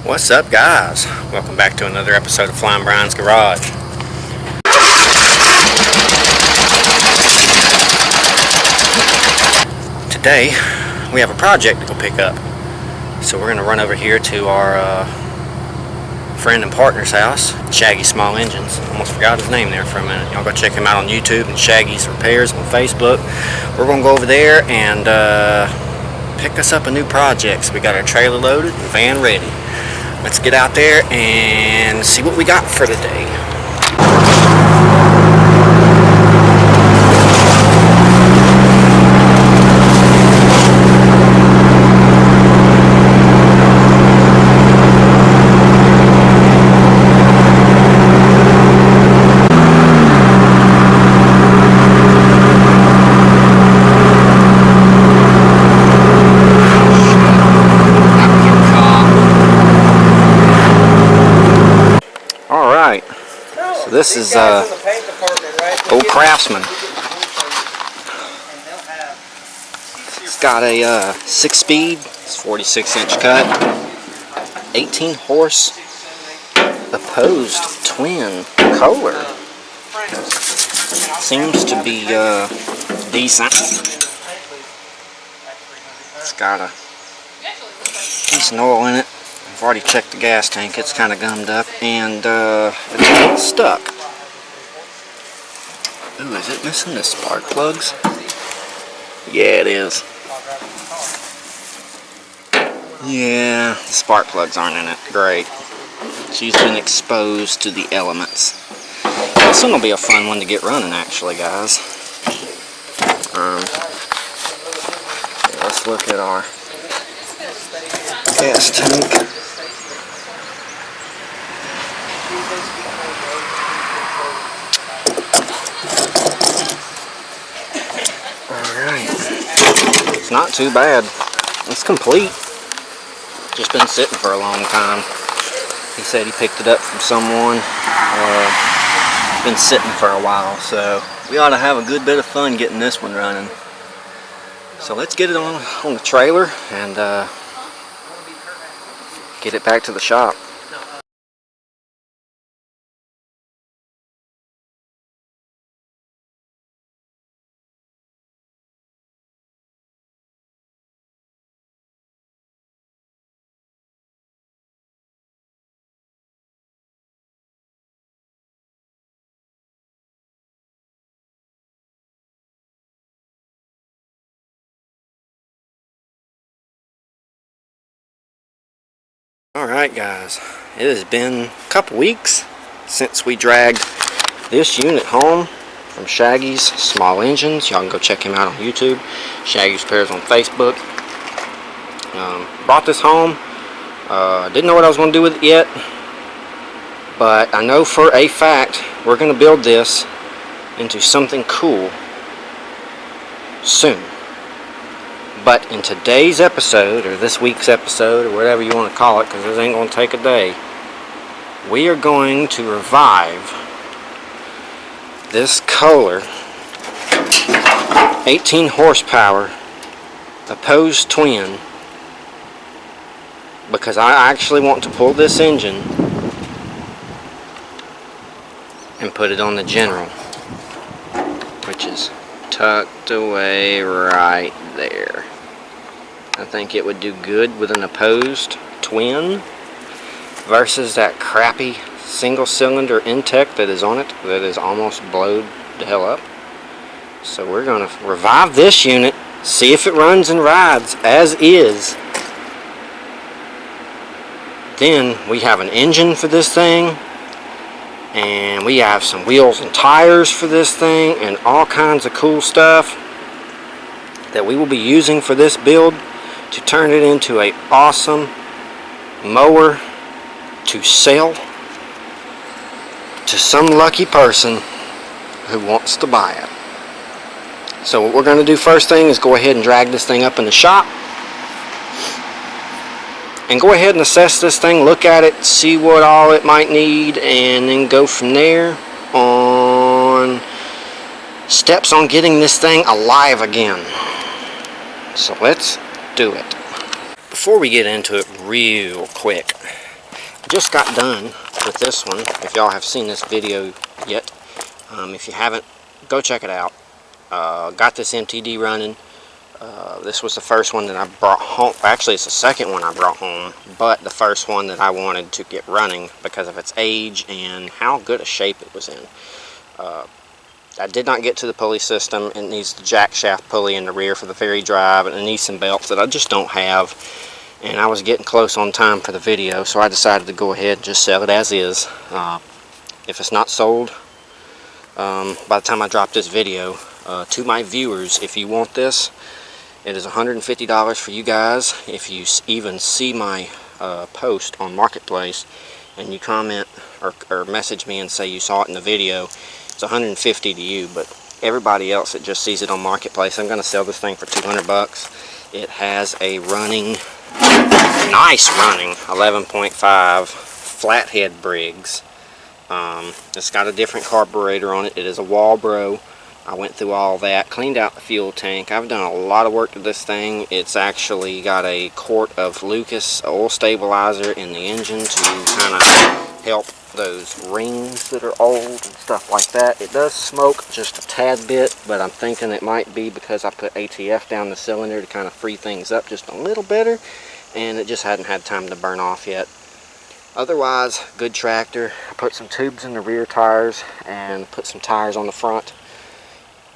What's up, guys? Welcome back to another episode of Flying Brian's Garage. Today we have a project to go pick up, so we're going to run over here to our friend and partner's house, Shaggy Small Engines. Almost forgot his name there for a minute. Y'all go check him out on YouTube and Shaggy's Repairs on Facebook. We're going to go over there and pick us up a new project. So we got our trailer loaded, the van ready. Let's get out there and see what we got for today. So this is old Craftsman. It's got a 6-speed, 46-inch cut, 18 horse opposed twin Kohler. Seems to be decent. It's got a decent oil in it. I've already checked the gas tank. It's kind of gummed up and it's a little stuck. Ooh, is it missing the spark plugs? Yeah, it is. Yeah, the spark plugs aren't in it. Great. She's been exposed to the elements. This one will be a fun one to get running, actually, guys. Let's look at our gas tank. It's not too bad. It's complete. Just been sitting for a long time. He said he picked it up from someone. Been sitting for a while, so we ought to have a good bit of fun getting this one running. So let's get it on the trailer and get it back to the shop. Alright guys, it has been a couple weeks since we dragged this unit home from Shaggy's Small Engines. Y'all can go check him out on YouTube. Shaggy's Repairs on Facebook. Brought this home. Didn't know what I was going to do with it yet, but I know for a fact we're going to build this into something cool soon. But in today's episode, or this week's episode, or whatever you want to call it, because this ain't going to take a day, we are going to revive this Kohler 18 horsepower opposed twin, because I actually want to pull this engine and put it on the general, which is tucked away right there. I think it would do good with an opposed twin versus that crappy single cylinder intake that is on it that is almost blowed the hell up. So we're going to revive this unit, see if it runs and rides as is. Then we have an engine for this thing, and we have some wheels and tires for this thing, and all kinds of cool stuff that we will be using for this build to turn it into an awesome mower to sell to some lucky person who wants to buy it. So what we're going to do first thing is go ahead and drag this thing up in the shop and go ahead and assess this thing, look at it, see what all it might need, and then go from there on steps on getting this thing alive again. So let's do it. Before we get into it real quick, just got done with this one. If y'all have seen this video yet, if you haven't, go check it out. Got this MTD running. This was the first one that I brought home. Actually, it's the second one I brought home, but the first one that I wanted to get running because of its age and how good a shape it was in. I did not get to the pulley system. It needs the jack shaft pulley in the rear for the ferry drive, and it needs some belts that I just don't have. And I was getting close on time for the video, so I decided to go ahead and just sell it as is. If it's not sold by the time I drop this video, to my viewers, if you want this, it is $150 for you guys. If you even see my post on Marketplace and you comment or message me and say you saw it in the video, it's $150 to you. But everybody else that just sees it on Marketplace, I'm going to sell this thing for $200. It has a running, nice running 11.5 flathead Briggs. It's got a different carburetor on it. It is a Walbro. I went through all that, cleaned out the fuel tank. I've done a lot of work to this thing. It's actually got a quart of Lucas oil stabilizer in the engine to kind of help those rings that are old and stuff like that. It does smoke just a tad bit, but I'm thinking it might be because I put ATF down the cylinder to kind of free things up just a little better, and it just hadn't had time to burn off yet. Otherwise, good tractor. I put some tubes in the rear tires and put some tires on the front.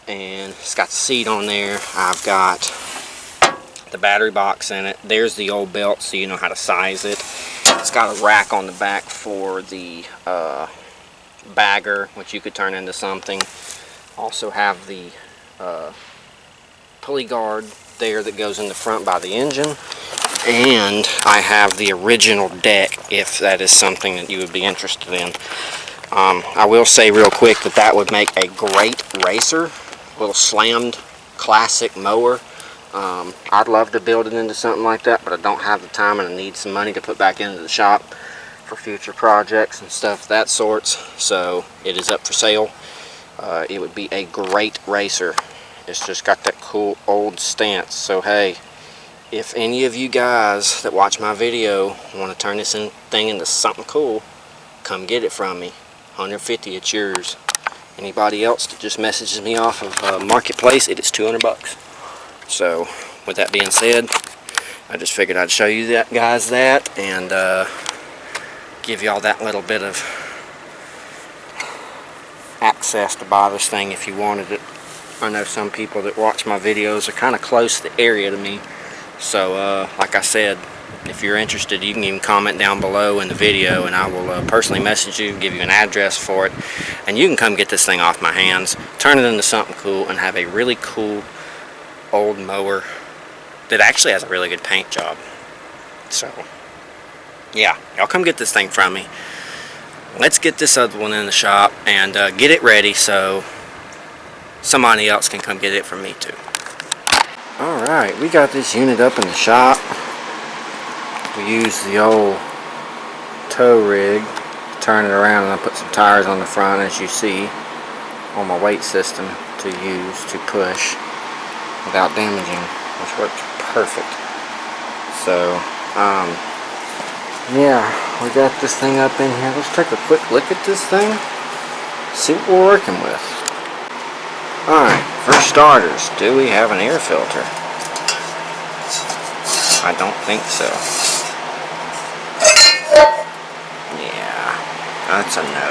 And it's got the seat on there. I've got the battery box in it. There's the old belt, so you know how to size it. It's got a rack on the back for the bagger, which you could turn into something. Also have the pulley guard there that goes in the front by the engine. And I have the original deck, if that is something that you would be interested in. I will say real quick that would make a great racer. Little slammed classic mower. I'd love to build it into something like that, but I don't have the time and I need some money to put back into the shop for future projects and stuff of that sorts. So it is up for sale. It would be a great racer. It's just got that cool old stance. So hey, if any of you guys that watch my video want to turn this thing into something cool, come get it from me. $150, it's yours. Anybody else that just messages me off of Marketplace, it is $200. So, with that being said, I just figured I'd show you that, guys, that, and give y'all that little bit of access to buy this thing if you wanted it. I know some people that watch my videos are kind of close to the area to me, so like I said, if you're interested, you can even comment down below in the video and I will personally message you, give you an address for it, and you can come get this thing off my hands, turn it into something cool, and have a really cool old mower that actually has a really good paint job. So yeah, y'all come get this thing from me. Let's get this other one in the shop and get it ready so somebody else can come get it from me too. Alright, we got this unit up in the shop. We use the old tow rig to turn it around, and I put some tires on the front, as you see, on my weight system to use to push without damaging, which works perfect. So, yeah, we got this thing up in here. Let's take a quick look at this thing, see what we're working with. Alright, for starters, do we have an air filter? I don't think so. Yeah, that's a no.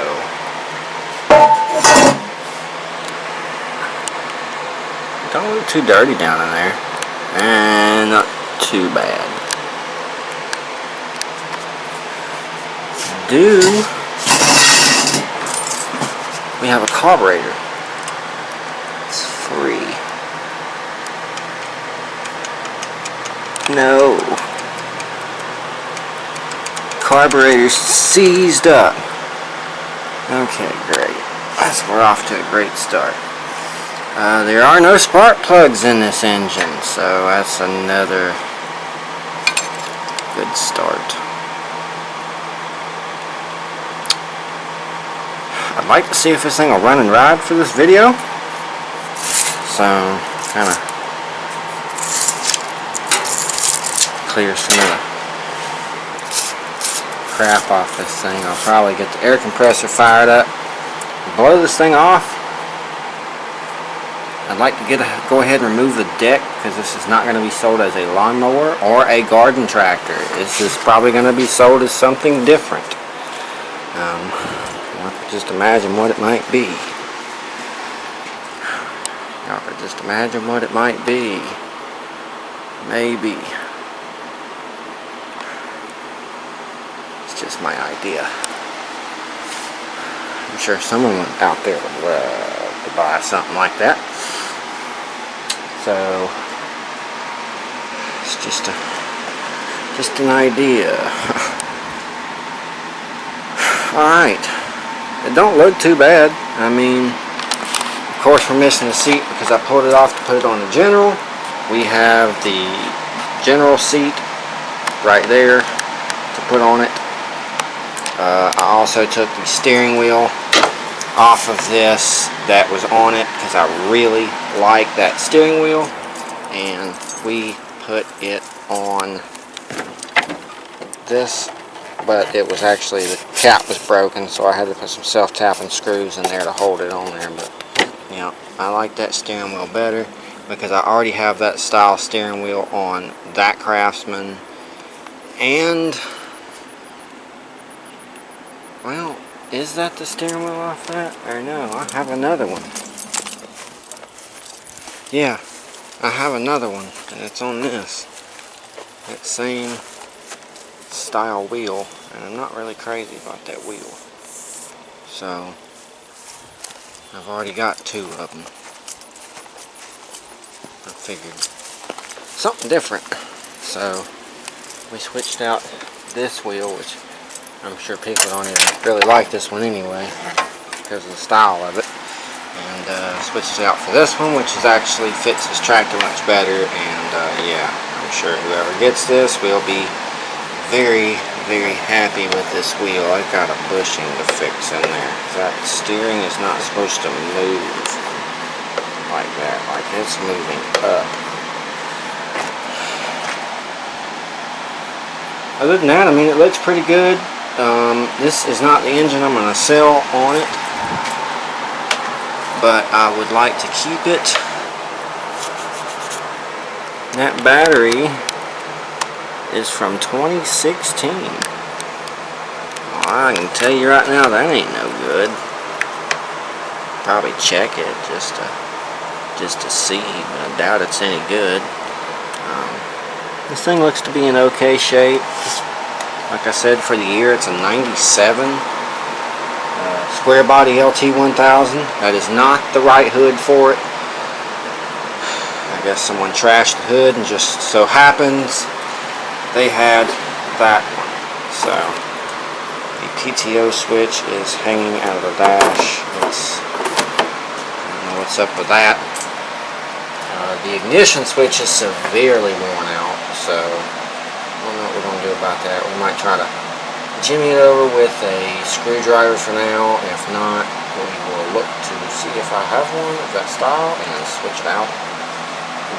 Don't look too dirty down in there. And not too bad. Do we have a carburetor? It's free. No. Carburetor's seized up. Okay, great. We're off to a great start. There are no spark plugs in this engine, so that's another good start. I'd like to see if this thing will run and ride for this video. So, kind of clear some of the crap off this thing. I'll probably get the air compressor fired up, blow this thing off. I'd like to go ahead and remove the deck, because this is not going to be sold as a lawnmower or a garden tractor. This is probably going to be sold as something different. I could just imagine what it might be. I could just imagine what it might be. Maybe. It's just my idea. I'm sure someone out there would love to buy something like that. So it's just an idea. Alright. It don't look too bad. I mean, of course we're missing the seat because I pulled it off to put it on the general. We have the general seat right there to put on it. I also took the steering wheel off of this that was on it because I really like that steering wheel, and we put it on this, but it was actually, the cap was broken, so I had to put some self-tapping screws in there to hold it on there. But you know, I like that steering wheel better because I already have that style steering wheel on that Craftsman. And well, is that the steering wheel off that? Or no, I have another one. Yeah, I have another one, and it's on this. That same style wheel, and I'm not really crazy about that wheel. So, I've already got two of them. I figured something different. So, we switched out this wheel, which I'm sure people don't even really like this one anyway, because of the style of it. And switched it out for this one, which is actually fits this tractor much better. And yeah, I'm sure whoever gets this will be very, very happy with this wheel. I've got a bushing to fix in there. That steering is not supposed to move like that, like it's moving up. Other than that, I mean, it looks pretty good. This is not the engine I'm going to sell on it, but I would like to keep it. That battery is from 2016. Well, I can tell you right now that ain't no good. Probably check it just to see, but I doubt it's any good. This thing looks to be in okay shape. Like I said, for the year, it's a 97 square body LT1000. That is not the right hood for it. I guess someone trashed the hood and just so happens they had that one. So the PTO switch is hanging out of the dash. I don't know what's up with that. The ignition switch is severely worn out, so I don't know what we're going to do about that. We might try to jimmy it over with a screwdriver for now. If not, we will look to see if I have one of that style and switch it out.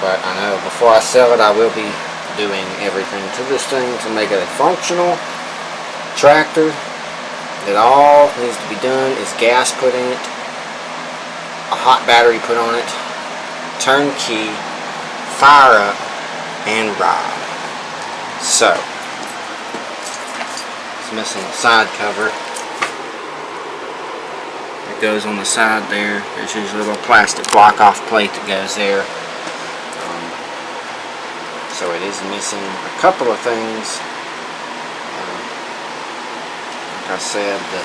But I know before I sell it, I will be doing everything to this thing to make it a functional tractor. That all needs to be done is gas put in it, a hot battery put on it, turnkey, fire up, and ride. So, it's missing the side cover. It goes on the side there. There's usually a little plastic block-off plate that goes there. So it is missing a couple of things. Like I said, the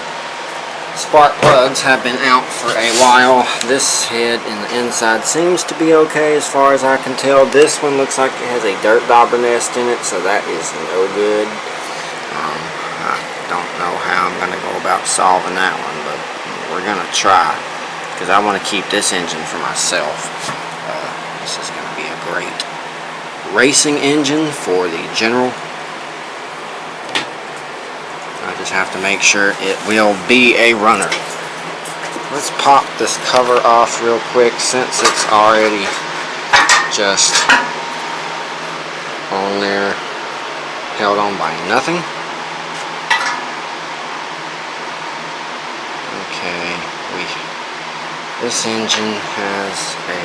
spark plugs have been out for a while. This head in the inside seems to be okay as far as I can tell. This one looks like it has a dirt dauber nest in it, so that is no good. I don't know how I'm going to go about solving that one, but we're going to try, because I want to keep this engine for myself. This is going to be a great racing engine for the general. I just have to make sure it will be a runner. Let's pop this cover off real quick since it's already just on there, held on by nothing. This engine has a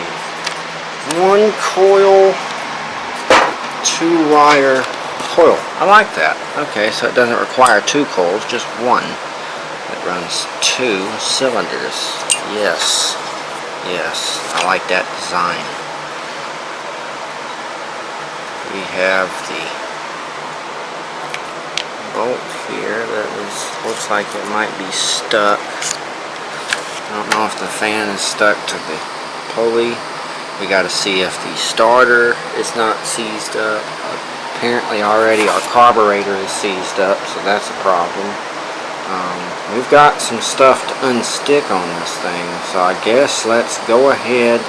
1-coil, 2-wire coil. I like that. Okay, so it doesn't require 2 coils, just 1. It runs 2 cylinders. Yes. Yes, I like that design. We have the bolt here that looks like it might be stuck. I don't know if the fan is stuck to the pulley. We got to see if the starter is not seized up. Apparently already our carburetor is seized up, so that's a problem. We've got some stuff to unstick on this thing, so I guess let's go ahead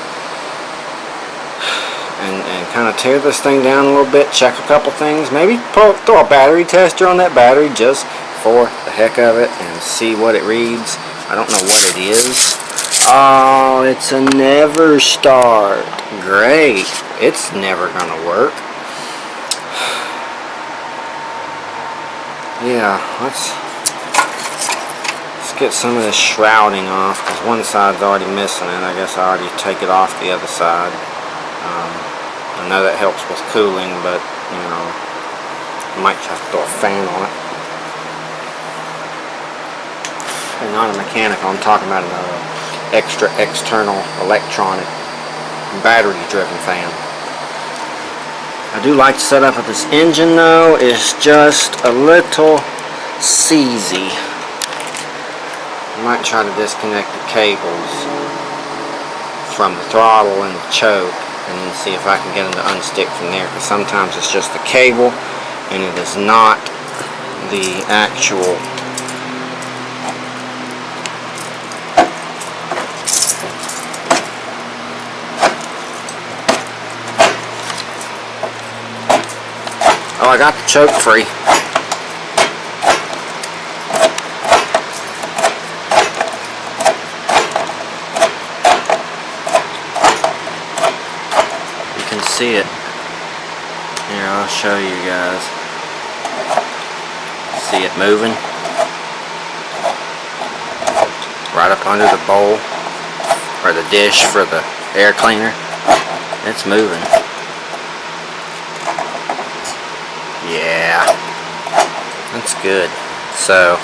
and kind of tear this thing down a little bit, check a couple things, maybe throw a battery tester on that battery just for the heck of it and see what it reads. I don't know what it is. Oh, it's a never start. Great. It's never gonna work. Yeah, let's get some of this shrouding off, because one side's already missing it. I guess I already take it off the other side. I know that helps with cooling, but you know, I might have to throw a fan on it. And not a mechanical, I'm talking about an extra external electronic battery driven fan. I do like the setup of this engine though. It's just a little seezy. I might try to disconnect the cables from the throttle and the choke and then see if I can get them to unstick from there, because sometimes it's just the cable and it is not the actual Oh, I got the choke free. You can see it. Here, I'll show you guys. See it moving? Right up under the bowl, or the dish for the air cleaner. It's moving. Yeah, that's good. So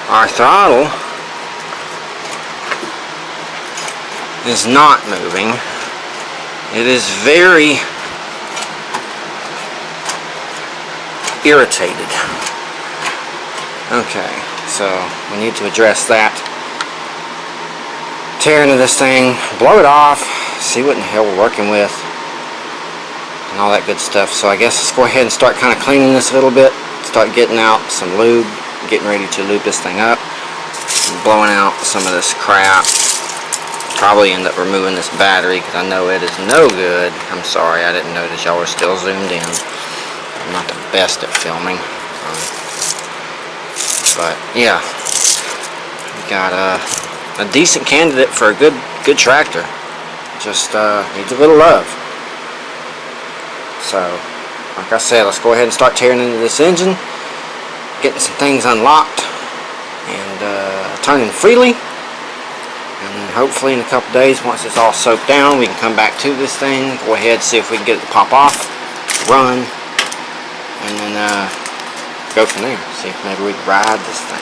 our throttle is not moving. It is very irritated. Okay, so we need to address that. Tear into this thing, blow it off, see what in the hell we're working with, and all that good stuff. So I guess let's go ahead and start kind of cleaning this a little bit, start getting out some lube, getting ready to lube this thing up, blowing out some of this crap. Probably end up removing this battery because I know it is no good. I'm sorry, I didn't notice y'all were still zoomed in. I'm not the best at filming, but yeah, we got a decent candidate for a good tractor. Just needs a little love. So, like I said, let's go ahead and start tearing into this engine, getting some things unlocked, and turning freely. And then hopefully in a couple days, once it's all soaked down, we can come back to this thing, go ahead, see if we can get it to pop off, run, and then go from there. See if maybe we can ride this thing.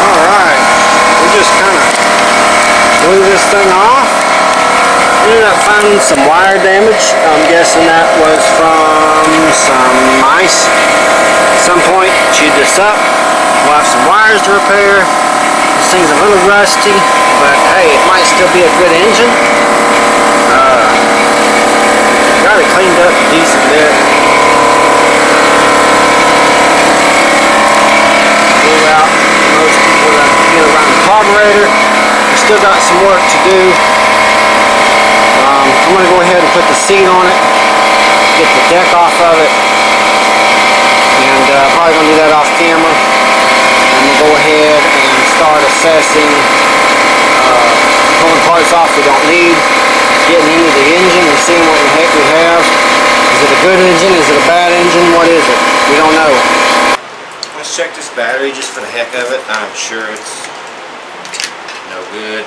Alright, we just kind of blew this thing off. Ended up finding some wire damage. I'm guessing that was from some mice. At some point, chewed this up. We'll have some wires to repair. This thing's a little rusty, but hey, it might still be a good engine. Got it cleaned up a decent bit. Blew out most people that get around the carburetor. We still got some work to do. I'm going to go ahead and put the seat on it, get the deck off of it, probably going to do that off camera. And we'll go ahead and start assessing, pulling parts off we don't need, getting into the engine and seeing what the heck we have. Is it a good engine? Is it a bad engine? What is it? We don't know. Let's check this battery just for the heck of it. I'm sure it's no good.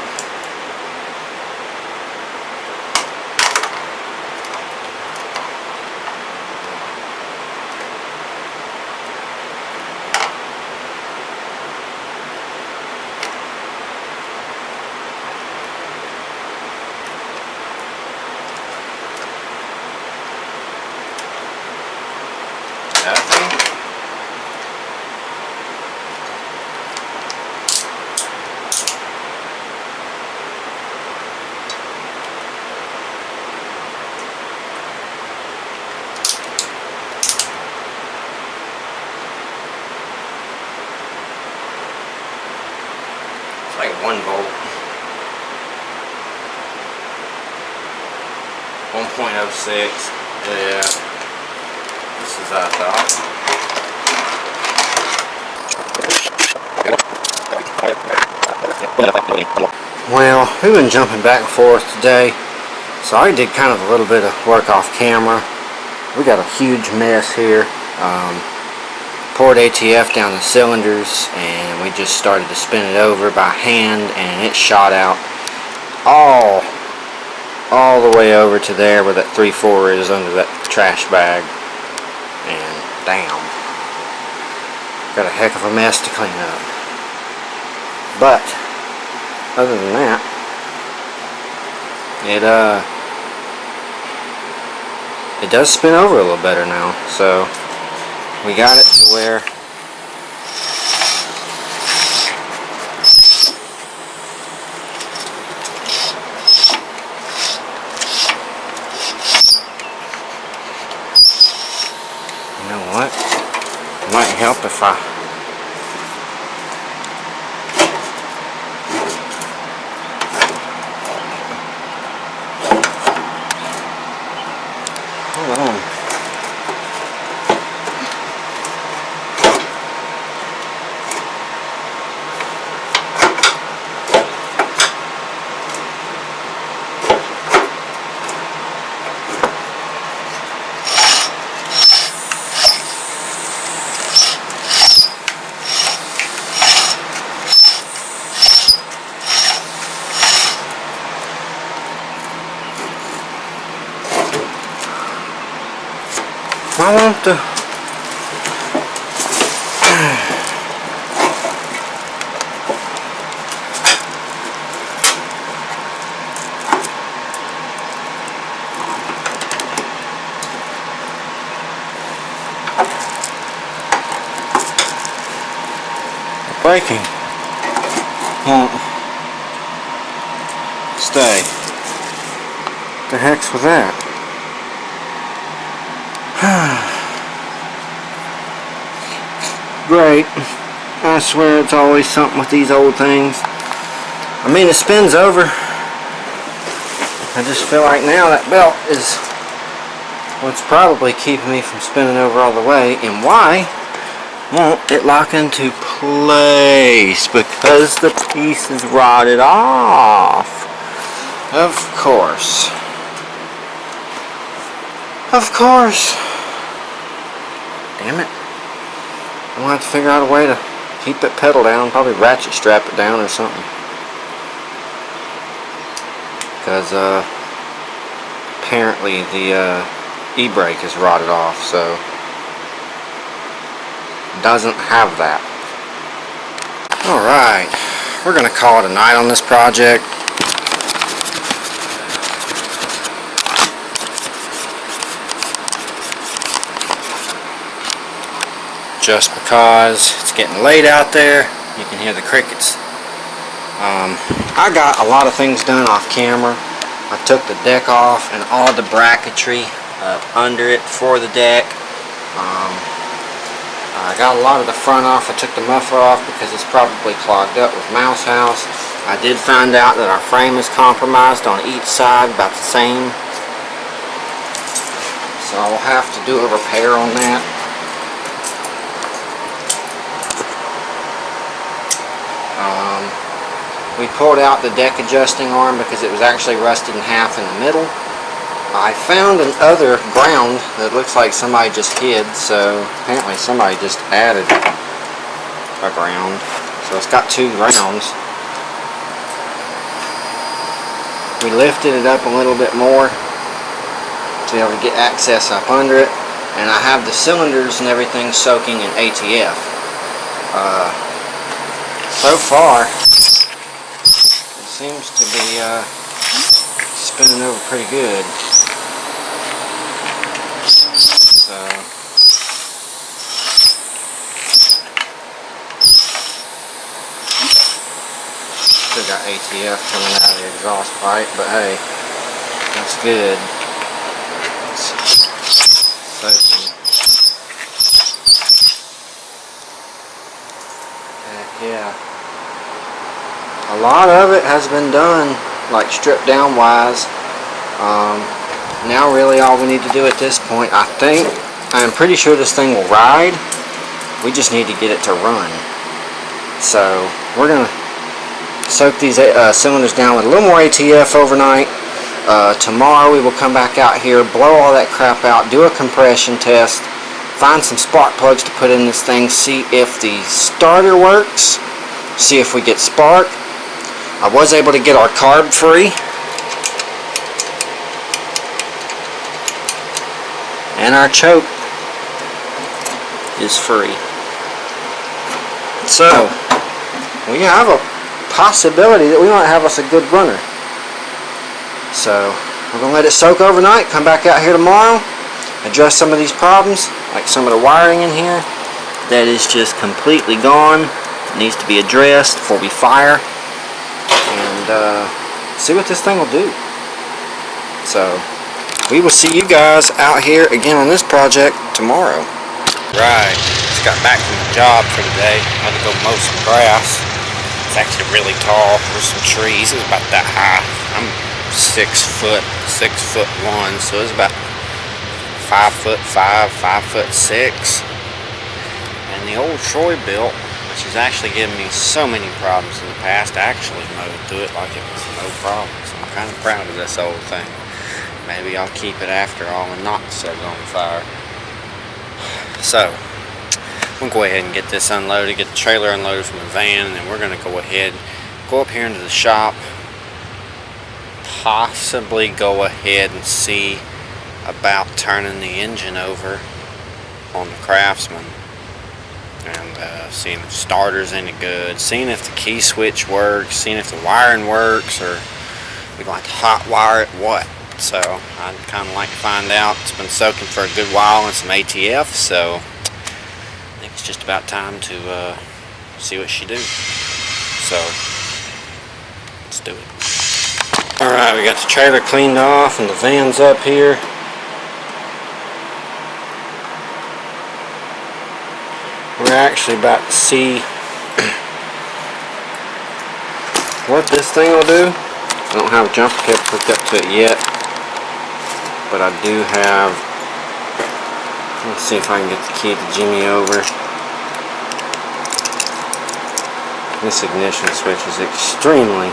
Like 1 volt, 1.06. Yeah, this is I thought. Well, we've been jumping back and forth today, so I did kind of a little bit of work off camera. We got a huge mess here. Poured ATF down the cylinders, and we just started to spin it over by hand, and it shot out all the way over to there where that 3/4 is under that trash bag. And damn, got a heck of a mess to clean up. But other than that, it does spin over a little better now. So we got it to where you know what? It might help if I hold on. I want to braking won't stay. The heck's with that? Great. I swear it's always something with these old things. I mean, it spins over. I just feel like now that belt is what's probably keeping me from spinning over all the way. And why won't it lock into place? Because the piece is rotted off. Of course. Of course. Damn it. I'm going to have to figure out a way to keep that pedal down. Probably ratchet strap it down or something. Because apparently the e-brake is rotted off, so doesn't have that. Alright, we're going to call it a night on this project. Just because it's getting late out there, you can hear the crickets. I got a lot of things done off camera. I took the deck off and all the bracketry under it for the deck. I got a lot of the front off. I took the muffler off because it's probably clogged up with mouse house. I did find out that our frame is compromised on each side about the same, so I'll have to do a repair on that. we pulled out the deck adjusting arm because it was actually rusted in half in the middle. I found another ground that looks like somebody just hid, so apparently somebody just added a ground. So it's got 2 grounds. We lifted it up a little bit more to be able to get access up under it, and I have the cylinders and everything soaking in ATF. So far, it seems to be spinning over pretty good. So still got ATF coming out of the exhaust pipe, but hey, that's good. It's soaking. Heck yeah. A lot of it has been done, like strip down wise. Now really all we need to do at this point, I'm pretty sure this thing will ride. We just need to get it to run. So we're going to soak these cylinders down with a little more ATF overnight. Tomorrow we will come back out here, blow all that crap out, do a compression test, find some spark plugs to put in this thing, see if the starter works, see if we get spark. I was able to get our carb free. And our choke is free. So, we have a possibility that we might have us a good runner. So, we're going to let it soak overnight, come back out here tomorrow, address some of these problems, like some of the wiring in here that is just completely gone, needs to be addressed before we fire, and see what this thing will do. So, we will see you guys out here again on this project tomorrow. Right, just got back from the job for today. Had to go mow some grass. It's actually really tall. There's some trees. It's about that high. I'm 6'1", so it's about 5'5", 5'6". And the old Troy built, which has actually given me so many problems in the past, actually mowed through it like it was no problem. So I'm kind of proud of this old thing. Maybe I'll keep it after all and not set it on fire. So, we'll go ahead and get this unloaded, get the trailer unloaded from the van, and then we're going to go ahead, go up here into the shop, possibly go ahead and see about turning the engine over on the Craftsman, and seeing if the starter's any good, seeing if the key switch works, seeing if the wiring works, or we'd like to hot wire it, what. So I'd kind of like to find out. It's been soaking for a good while in some ATF, so I think it's just about time to see what she do. So let's do it. Alright, we got the trailer cleaned off and the van's up here. We're actually about to see what this thing will do. I don't have a jumper kit hooked up to it yet, but I do have, let's see if I can get the key to Jimmy over. This ignition switch is extremely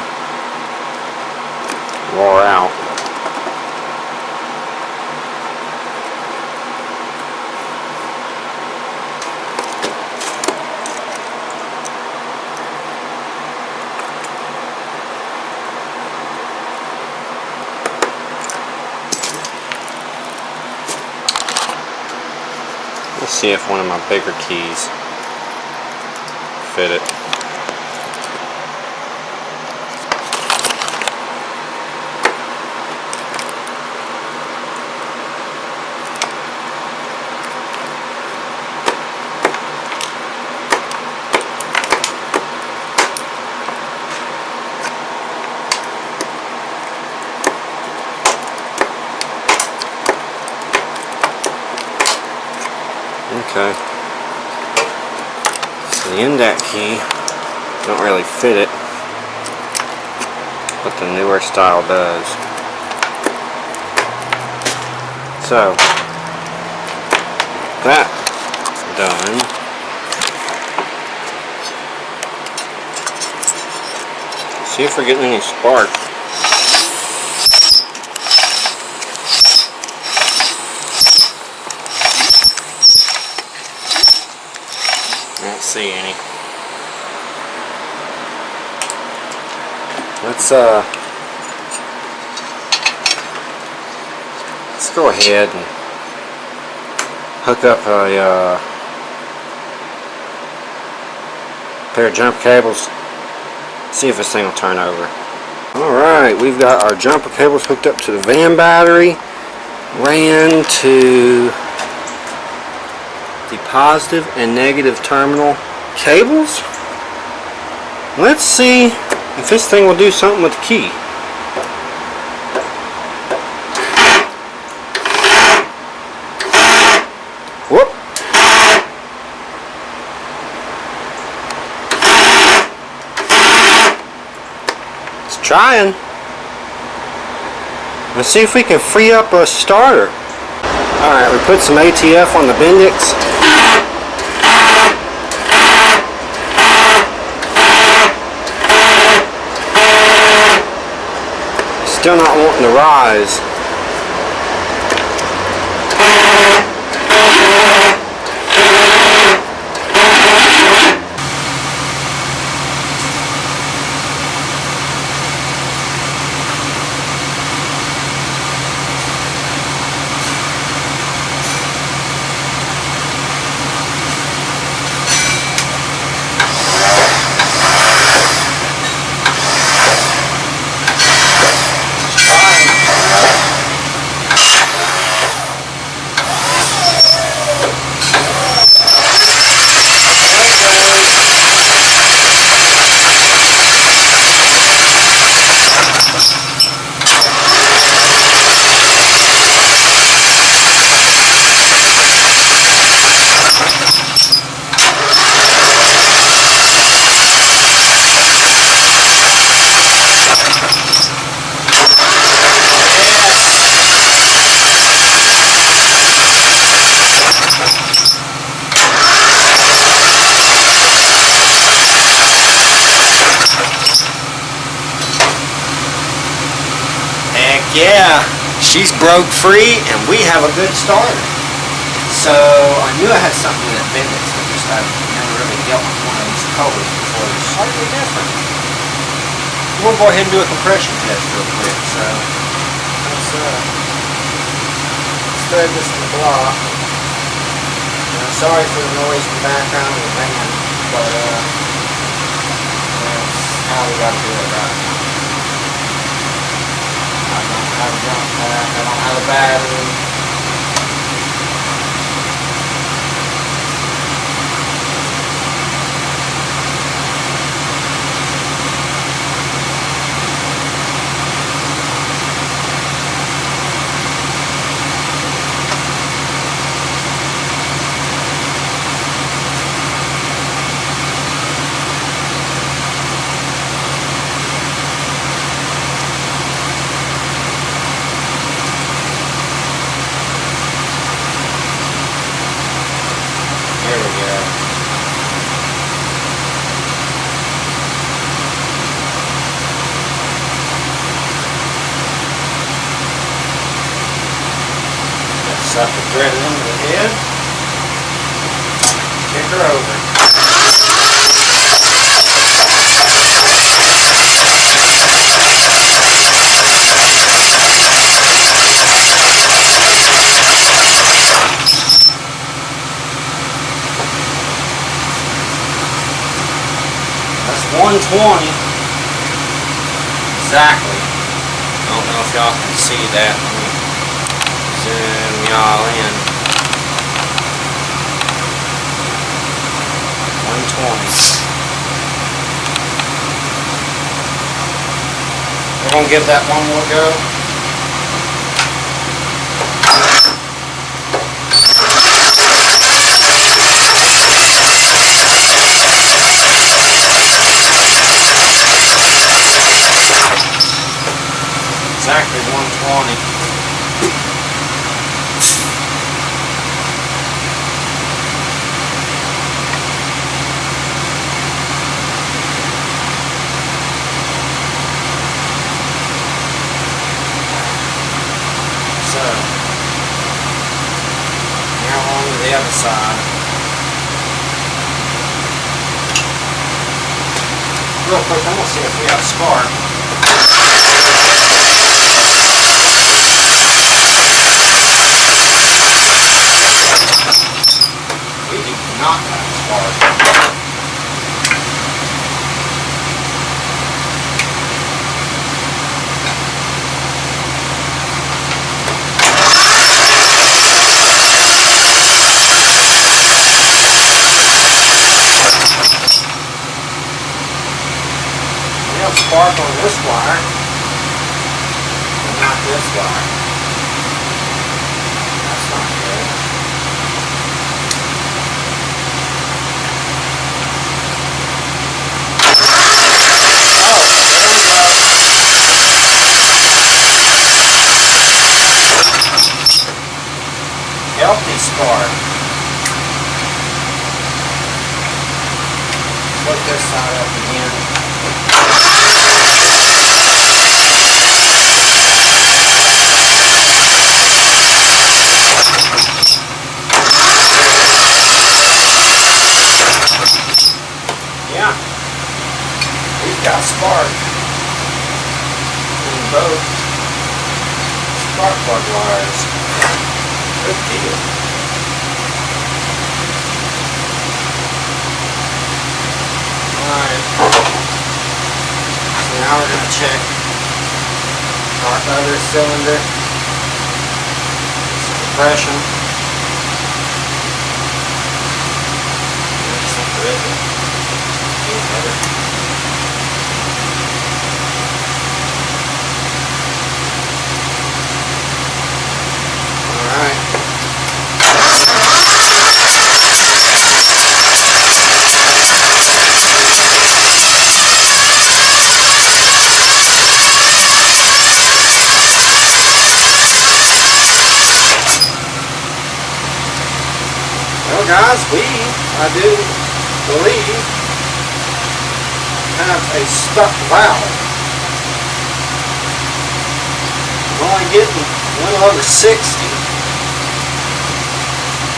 wore out. Let's see if one of my bigger keys fit it. Okay, so the index key don't really fit it, but the newer style does. So that's done. See if we're getting any spark. I don't see any. Let's go ahead and hook up a pair of jumper cables. See if this thing will turn over. Alright, we've got our jumper cables hooked up to the van battery. Ran to the positive and negative terminal cables. Let's see if this thing will do something with the key. Whoop. It's trying. Let's see if we can free up a starter. Alright, we put some ATF on the Bendix. Still not wanting to rise. Yeah, she's broke free and we have a good starter. So I knew I had something in that Bendix. I've never really dealt with one of these Kohlers before. It's slightly different. We'll go ahead and do a compression test real quick. So let's thread this in the block. Sorry for the noise in the background of the van, but that's how we got to do it right now. I don't have a jump pack, I don't have a battery. There we go. That sucker threaded into the head. Kick her over. That's 120. Exactly. I don't know if y'all can see that. Let me zoom y'all in. 120. We're going to give that one more go. Exactly 120. the other side. Real quick, I'm going to see if we have a spark. We do not have a spark. Spark on this wire, but not this wire. That's not good. Oh, there we go. Healthy spark. Put this side up again. Got spark in both spark plug wires. Good deal. Alright. So now we're going to check our other cylinder. Some compression. Maybe some pressure. Even better. Well guys, I do believe, have a stuck valve. I'm only getting a little over 60.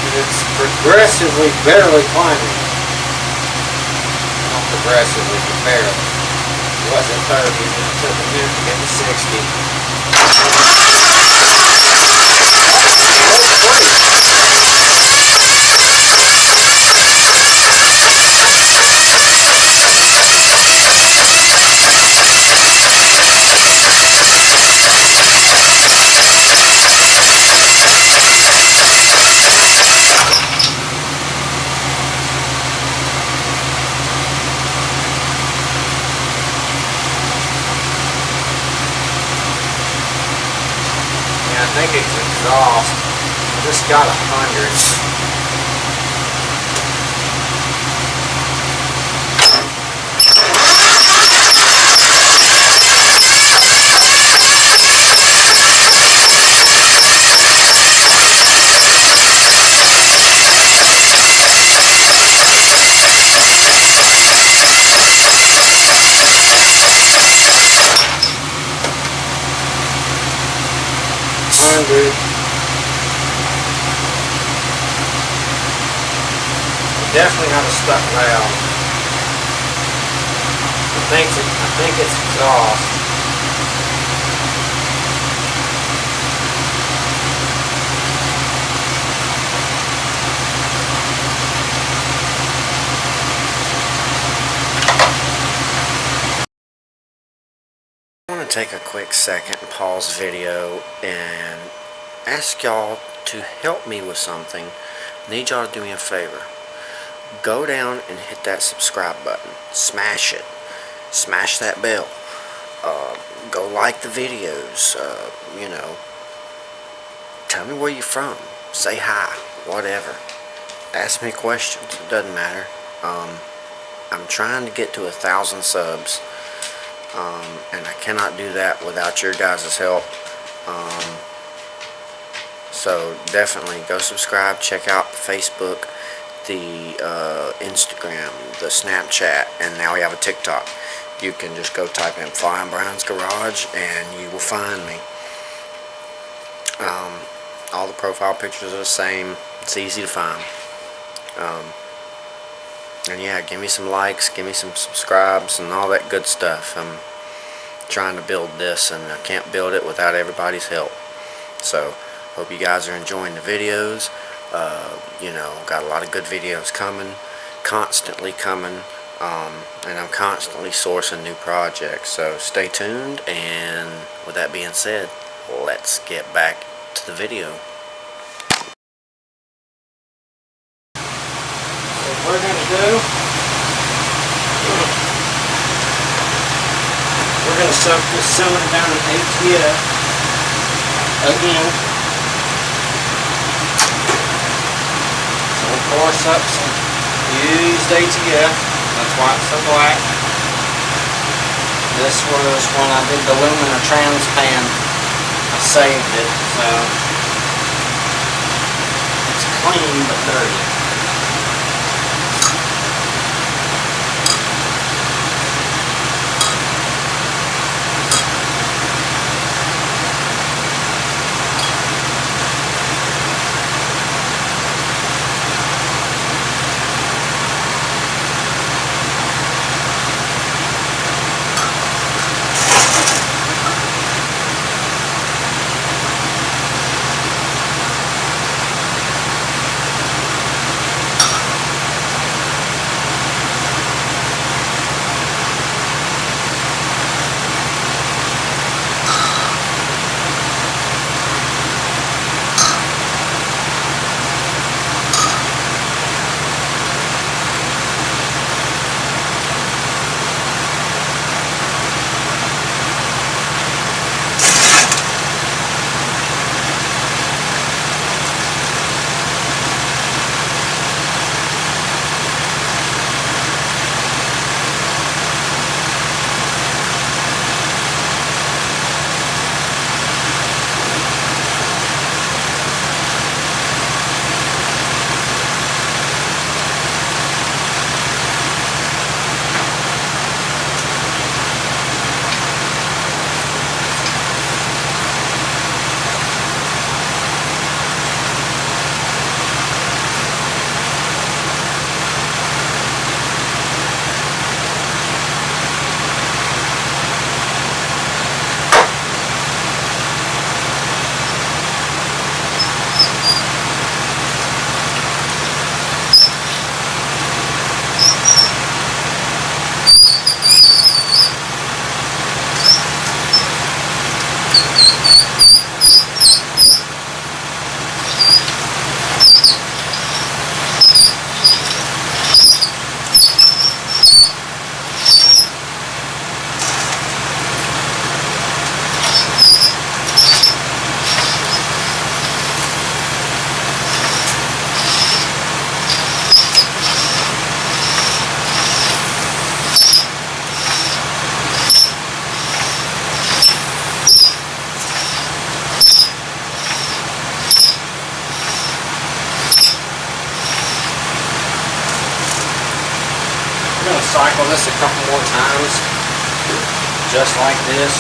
And it's progressively barely climbing. Not progressively, but barely. It was at 30 and it took a minute to get to 60. I think it's exhaust. I just got 100. Definitely not a stuck valve. I think it's exhaust. I want to take a quick second and pause the video and ask y'all to help me with something. I need y'all to do me a favor. Go down and hit that subscribe button. Smash it. Smash that bell. Go like the videos. You know, tell me where you're from. Say hi. Whatever. Ask me questions. It doesn't matter. I'm trying to get to 1,000 subs. And I cannot do that without your guys' help. So definitely go subscribe. Check out Facebook, the Instagram, the Snapchat, and now we have a TikTok. You can just go type in Flying Brown's Garage and you will find me. All the profile pictures are the same. It's easy to find. And yeah, give me some likes, give me some subscribes, and all that good stuff. I'm trying to build this, and I can't build it without everybody's help. So, hope you guys are enjoying the videos. You know, got a lot of good videos coming, constantly coming, and I'm constantly sourcing new projects. So, stay tuned, and with that being said, let's get back to the video. What we're going to do, we're going to soak this cylinder down in ATF again. So we'll course up some used ATF. That's why it's so black. This was when I did the Lumina Transpan. I saved it, so it's clean but dirty. I'm going to cycle this a couple more times, just like this.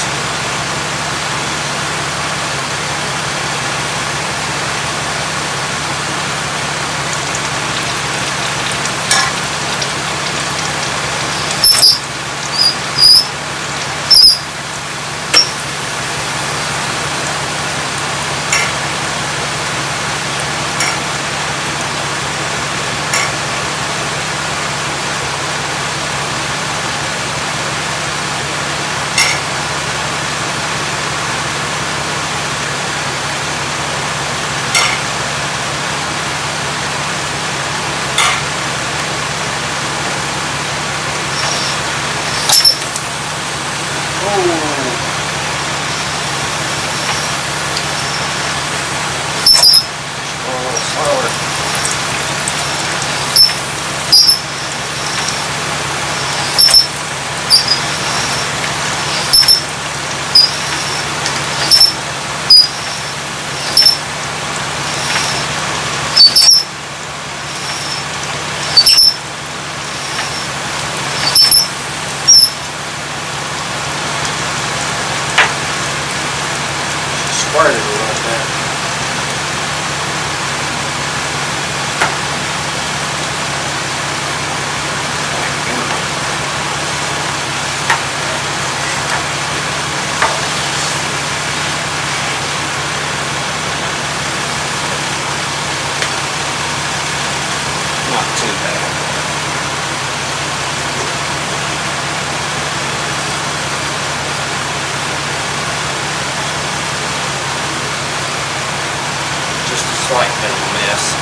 slight bit of a mess.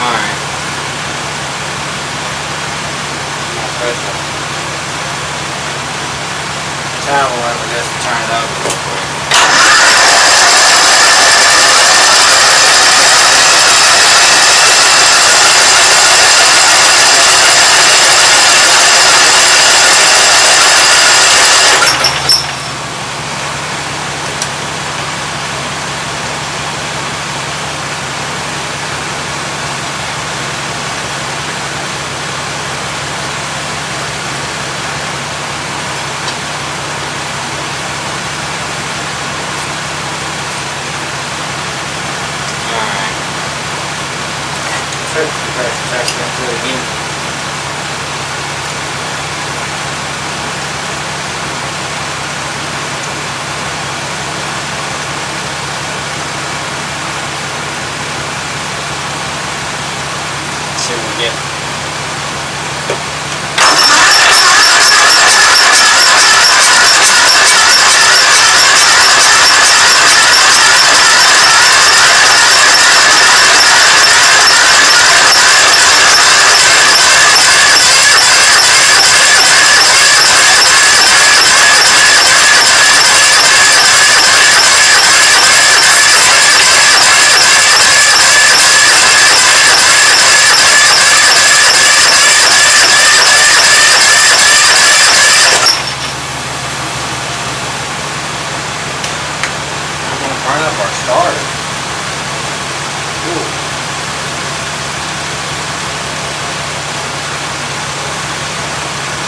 Alright. Put the towel over this and turn it over real quick. Put the pressure protector into it again. See what we get. Turn up our starter. Ooh.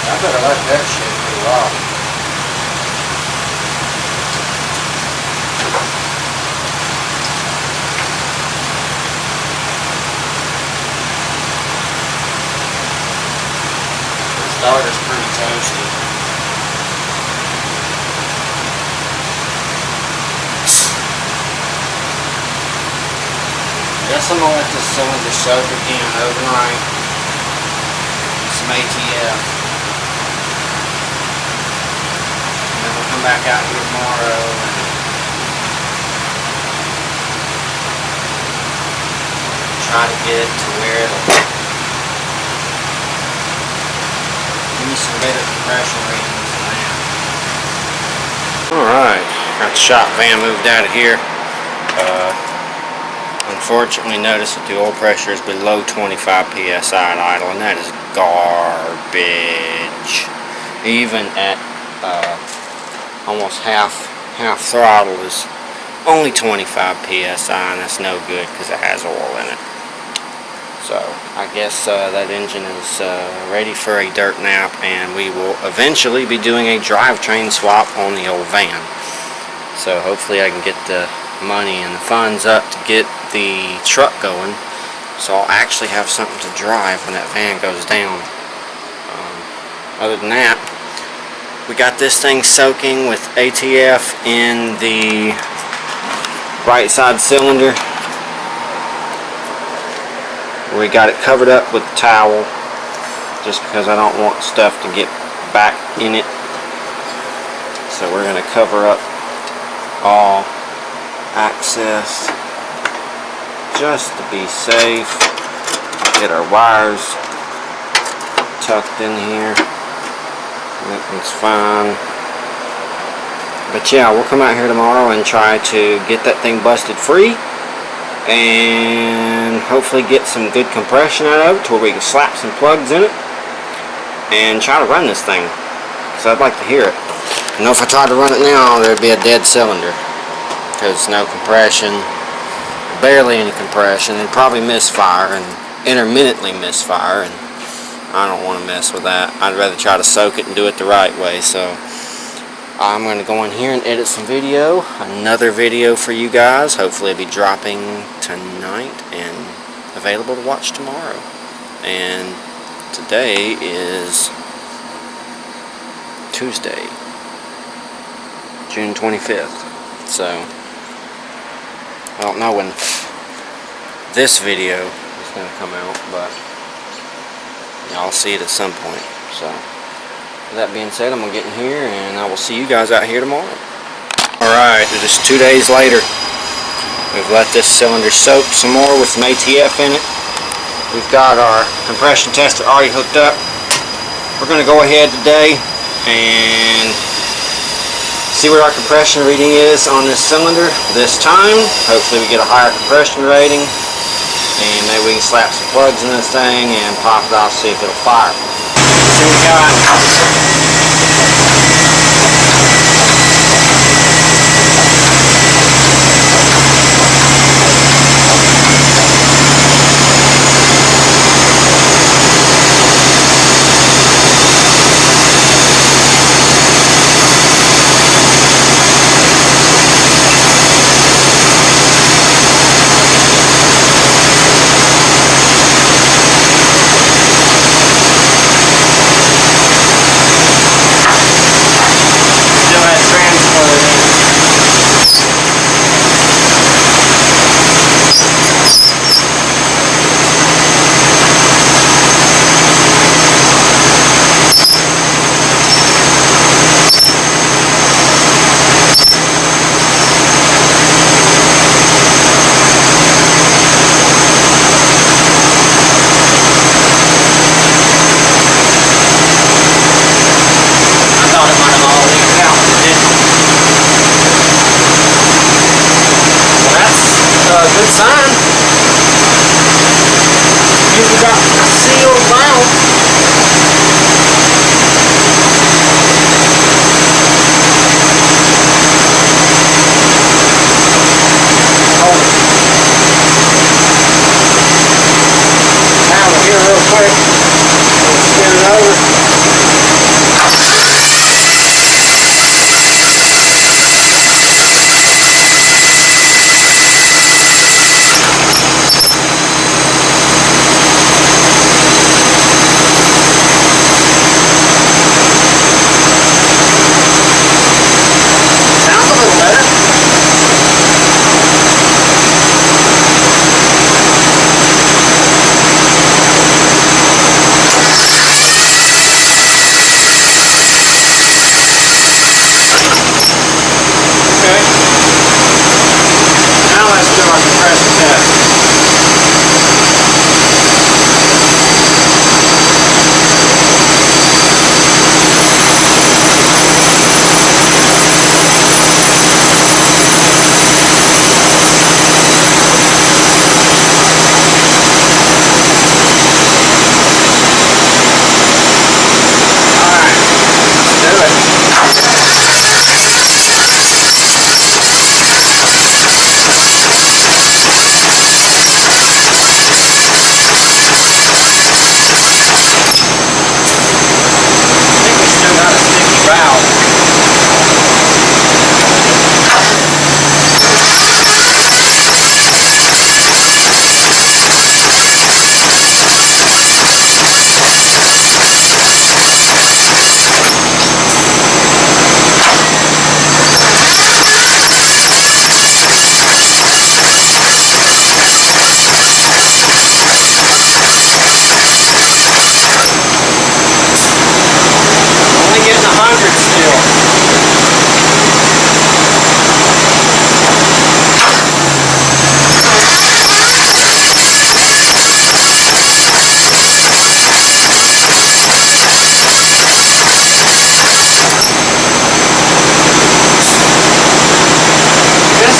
I better let that shit cool off. The starter's pretty toasty. Guess I'm gonna let this cylinder soak again overnight. Some ATF. And then we'll come back out here tomorrow and try to get it to where it'll give me some better compression readings than that. Alright, got the shop van moved out of here. Unfortunately, notice that the oil pressure is below 25 psi at idle, and that is garbage. Even at almost half throttle is only 25 psi, and that's no good because it has oil in it. So I guess that engine is ready for a dirt nap, and we will eventually be doing a drivetrain swap on the old van. So hopefully I can get the money and the funds up to get the truck going, so I'll actually have something to drive when that van goes down. Other than that, we got this thing soaking with ATF in the right side cylinder. We got it covered up with the towel just because I don't want stuff to get back in it, so we're going to cover up all access just to be safe. Get our wires tucked in here. Everything's fine. But yeah, we'll come out here tomorrow and try to get that thing busted free and hopefully get some good compression out of it to where we can slap some plugs in it and try to run this thing, because I'd like to hear it. I know if I tried to run it now, there'd be a dead cylinder because no compression, barely any compression. It'd probably misfire and intermittently misfire, and I don't want to mess with that. I'd rather try to soak it and do it the right way. So I'm going to go in here and edit some video, another video for you guys. Hopefully it'll be dropping tonight and available to watch tomorrow. And today is Tuesday, June 25th. So I don't know when this video is going to come out, but y'all see it at some point. So with that being said, I'm going to get in here and I will see you guys out here tomorrow. Alright, it is 2 days later. We've let this cylinder soak some more with some ATF in it. We've got our compression tester already hooked up. We're going to go ahead today and see what our compression reading is on this cylinder this time. Hopefully we get a higher compression rating, and maybe we can slap some plugs in this thing and pop it off, see if it'll fire. So we got good sign. Usually got a sealed valve. Now we're here real quick. We'll spin it over.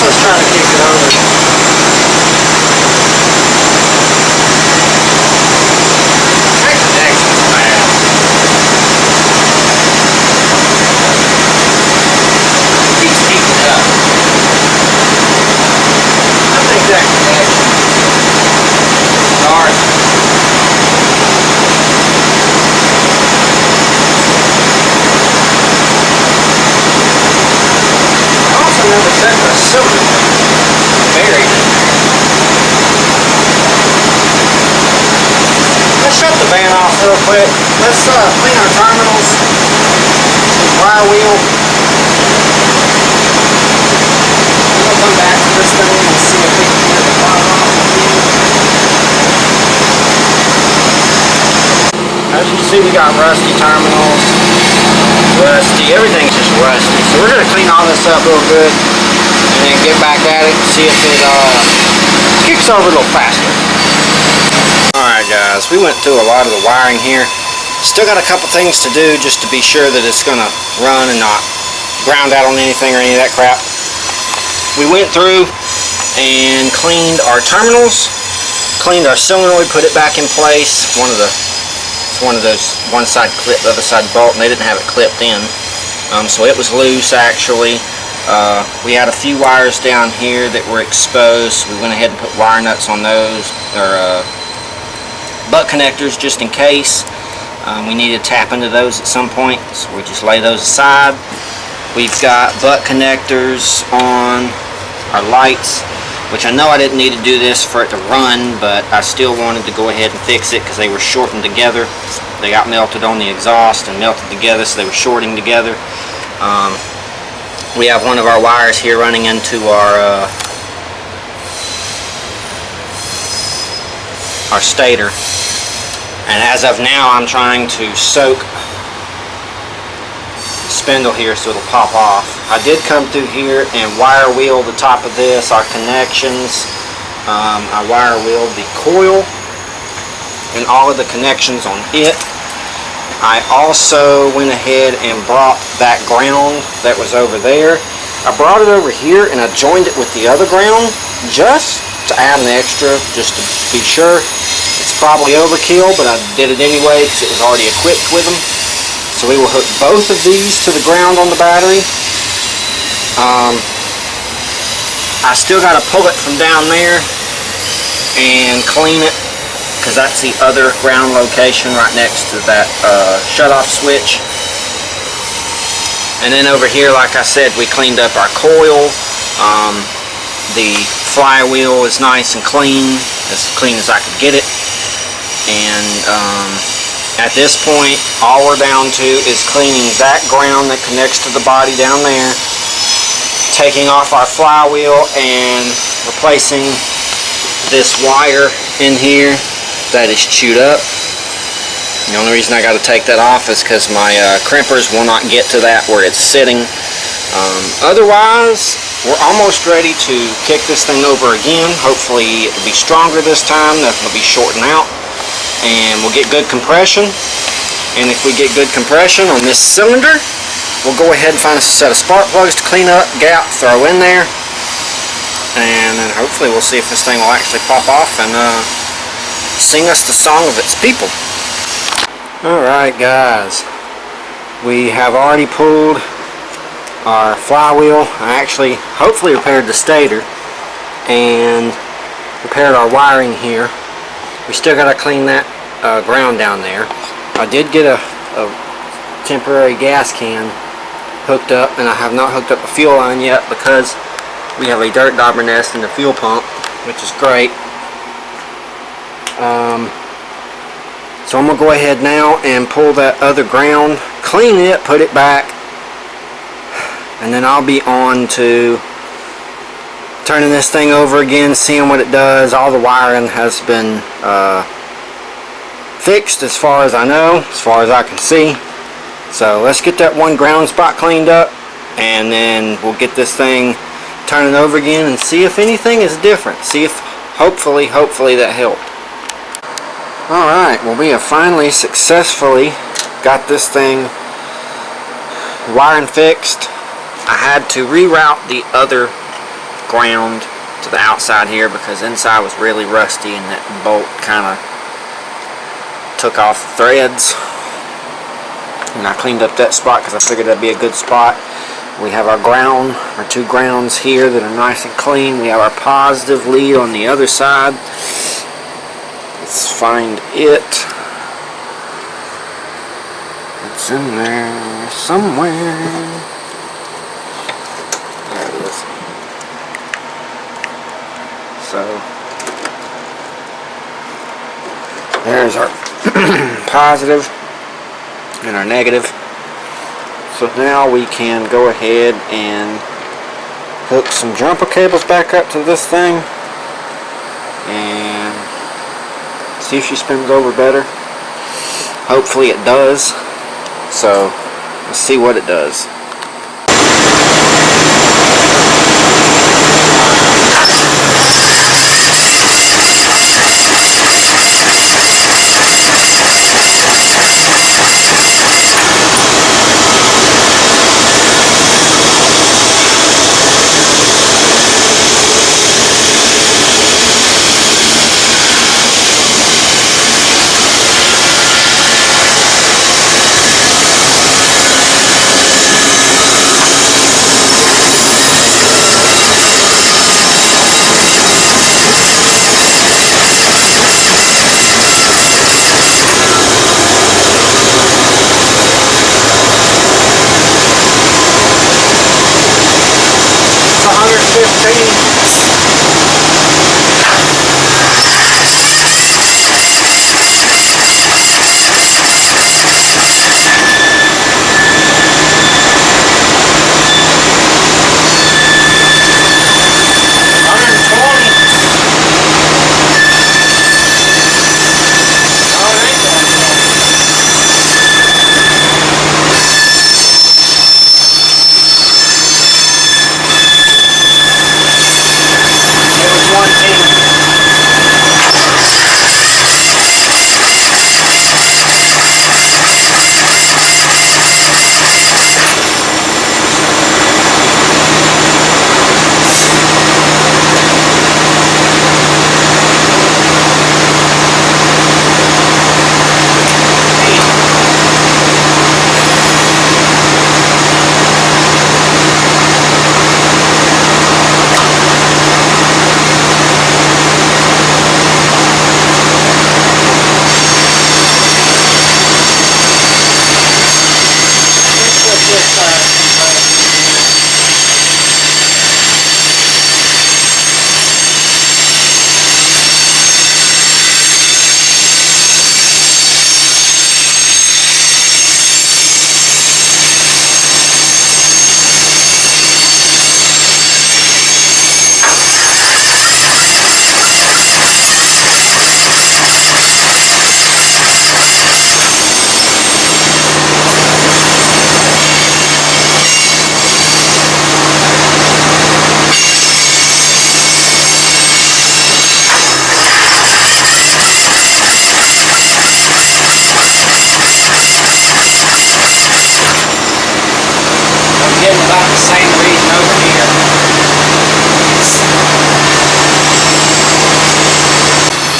Let's try to kick it over. Check the connections, man. It keeps heating up. I think that connection starts. I also never set the cylinder buried in there. Let's shut the van off real quick. Let's clean our terminals, flywheel. We'll come back to this thing and see if we can get the bottom off again. As you see, we got rusty terminals. Rusty, everything's just rusty. So we're going to clean all this up real good. and then get back at it and see if it kicks over a little faster. Alright guys, we went through a lot of the wiring here. Still got a couple things to do just to be sure that it's going to run and not ground out on anything or any of that crap. We went through and cleaned our terminals, cleaned our solenoid, put it back in place. It's one of those one side clip, the other side bolt, and they didn't have it clipped in. So it was loose actually. We had a few wires down here that were exposed. We went ahead and put wire nuts on those, or butt connectors, just in case. We need to tap into those at some point, so we just lay those aside. We've got butt connectors on our lights, which I know I didn't need to do this for it to run, but I still wanted to go ahead and fix it because they were shorting together. They got melted on the exhaust and melted together, so they were shorting together. We have one of our wires here running into our stator. And as of now, I'm trying to soak the spindle here so it'll pop off. I did come through here and wire wheel the top of this, our connections. I wire wheeled the coil and all of the connections on it. I also went ahead and brought that ground that was over there. I brought it over here and I joined it with the other ground just to add an extra, just to be sure. It's probably overkill, but I did it anyway because it was already equipped with them. So we will hook both of these to the ground on the battery. I still got to pull it from down there and clean it, because that's the other ground location right next to that shut-off switch. And then over here, like I said, we cleaned up our coil. The flywheel is nice and clean as I could get it. And at this point, all we're down to is cleaning that ground that connects to the body down there, taking off our flywheel and replacing this wire in here that is chewed up. The only reason I got to take that off is because my crimpers will not get to that where it's sitting. Otherwise, we're almost ready to kick this thing over again. Hopefully it'll be stronger this time, nothing will be shorting out, and we'll get good compression. And if we get good compression on this cylinder, we'll go ahead and find us a set of spark plugs to clean up, gap, throw in there, and then hopefully we'll see if this thing will actually pop off and sing us the song of its people. Alright guys, we have already pulled our flywheel. I actually hopefully repaired the stator and repaired our wiring here. We still got to clean that ground down there. I did get a temporary gas can hooked up, and I have not hooked up a fuel line yet because we have a dirt dauber nest in the fuel pump, which is great. So I'm going to go ahead now and pull that other ground, clean it, put it back, and then I'll be on to turning this thing over again, seeing what it does. All the wiring has been fixed as far as I know, as far as I can see. So let's get that one ground spot cleaned up, and then we'll get this thing turning over again and see if anything is different. See if hopefully that helped. Alright, well, we have finally successfully got this thing wiring fixed. I had to reroute the other ground to the outside here because inside was really rusty and that bolt kind of took off the threads. And I cleaned up that spot because I figured that'd be a good spot. We have our ground, our two grounds here that are nice and clean. We have our positive lead on the other side. Let's find it. It's in there somewhere. There it is. So there's our positive and our negative. So now we can go ahead and hook some jumper cables back up to this thing and see if she spins over better. Hopefully it does. So let's see what it does.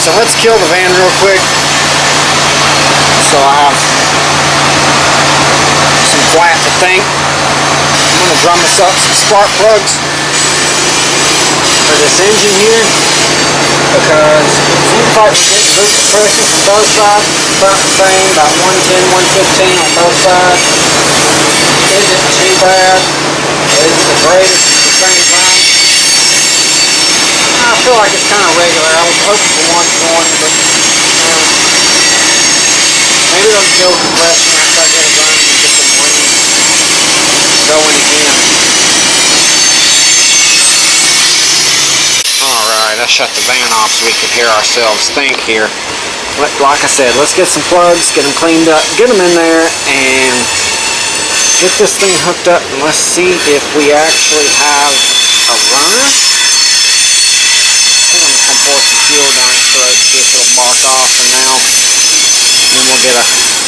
so let's kill the van real quick. So I have some quiet to think. I'm going to drum us up some spark plugs for this engine here, because it seems like we're getting boost pressure from both sides, about the same, about 110, 115 on both sides. Isn't too bad, isn't the greatest at the same time. I feel like it's kind of regular. I was hoping for 120, but maybe those fuel compression after I get it running and get the marine going again. Alright, I shut the van off so we could hear ourselves think here. Like I said, let's get some plugs, get them cleaned up, get them in there, and get this thing hooked up, and let's see if we actually have a runner. I'm just going to pour some fuel down its throat, see if it'll bark off for now. Then we'll get a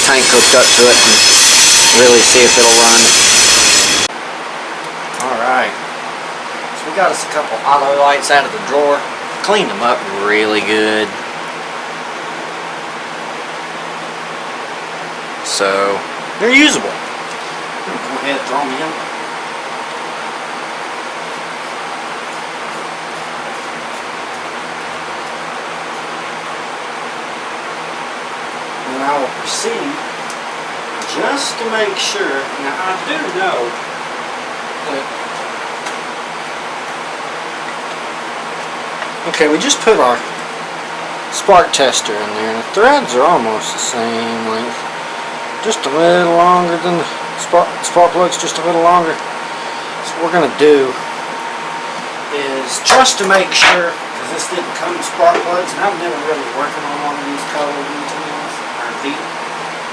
tank hooked up to it and really see if it'll run. Alright, so we got us a couple auto lights out of the drawer. Cleaned them up really good. So, they're usable. Go ahead and throw them in. And I will proceed just to make sure. Now I do know that. Okay, we just put our spark tester in there, and the threads are almost the same length. Just a little longer than the spark plug's just a little longer. So what we're going to do is, just to make sure, because this didn't come with spark plugs, and I've never really working on one of these Kohler V-twins, or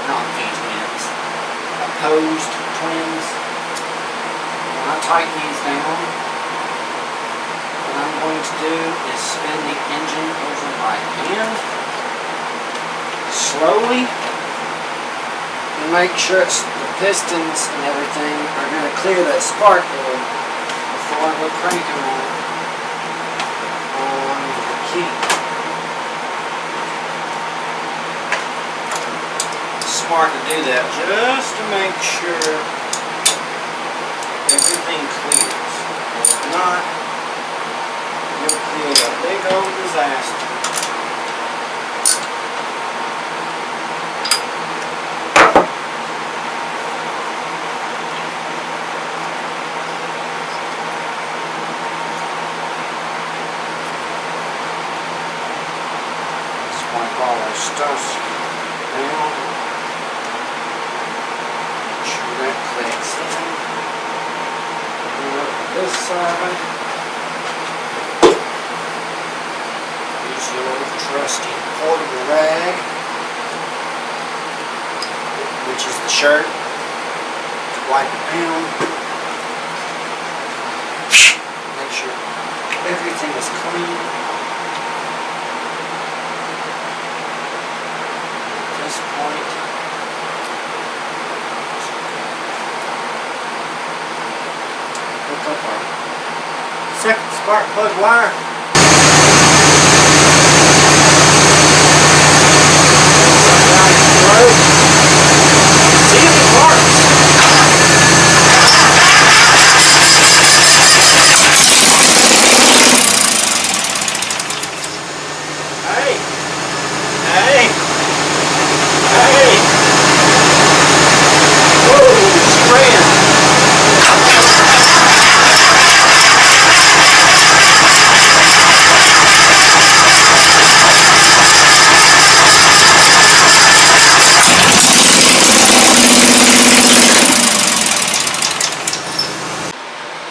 not V-twins, opposed twins. When I tighten these down, what I'm going to do is spin the engine over by hand, slowly, and make sure the pistons and everything are going to clear that spark plug before I go cranking on the key. It's smart to do that just to make sure everything clears. If not, you'll create a big old disaster. All our stuff down. Make sure that clicks in. Look at this side. Use the old trusty portable rag, which is the shirt, to wipe it down. Make sure everything is clean. Point. Hook up our second spark plug wire. See if it works.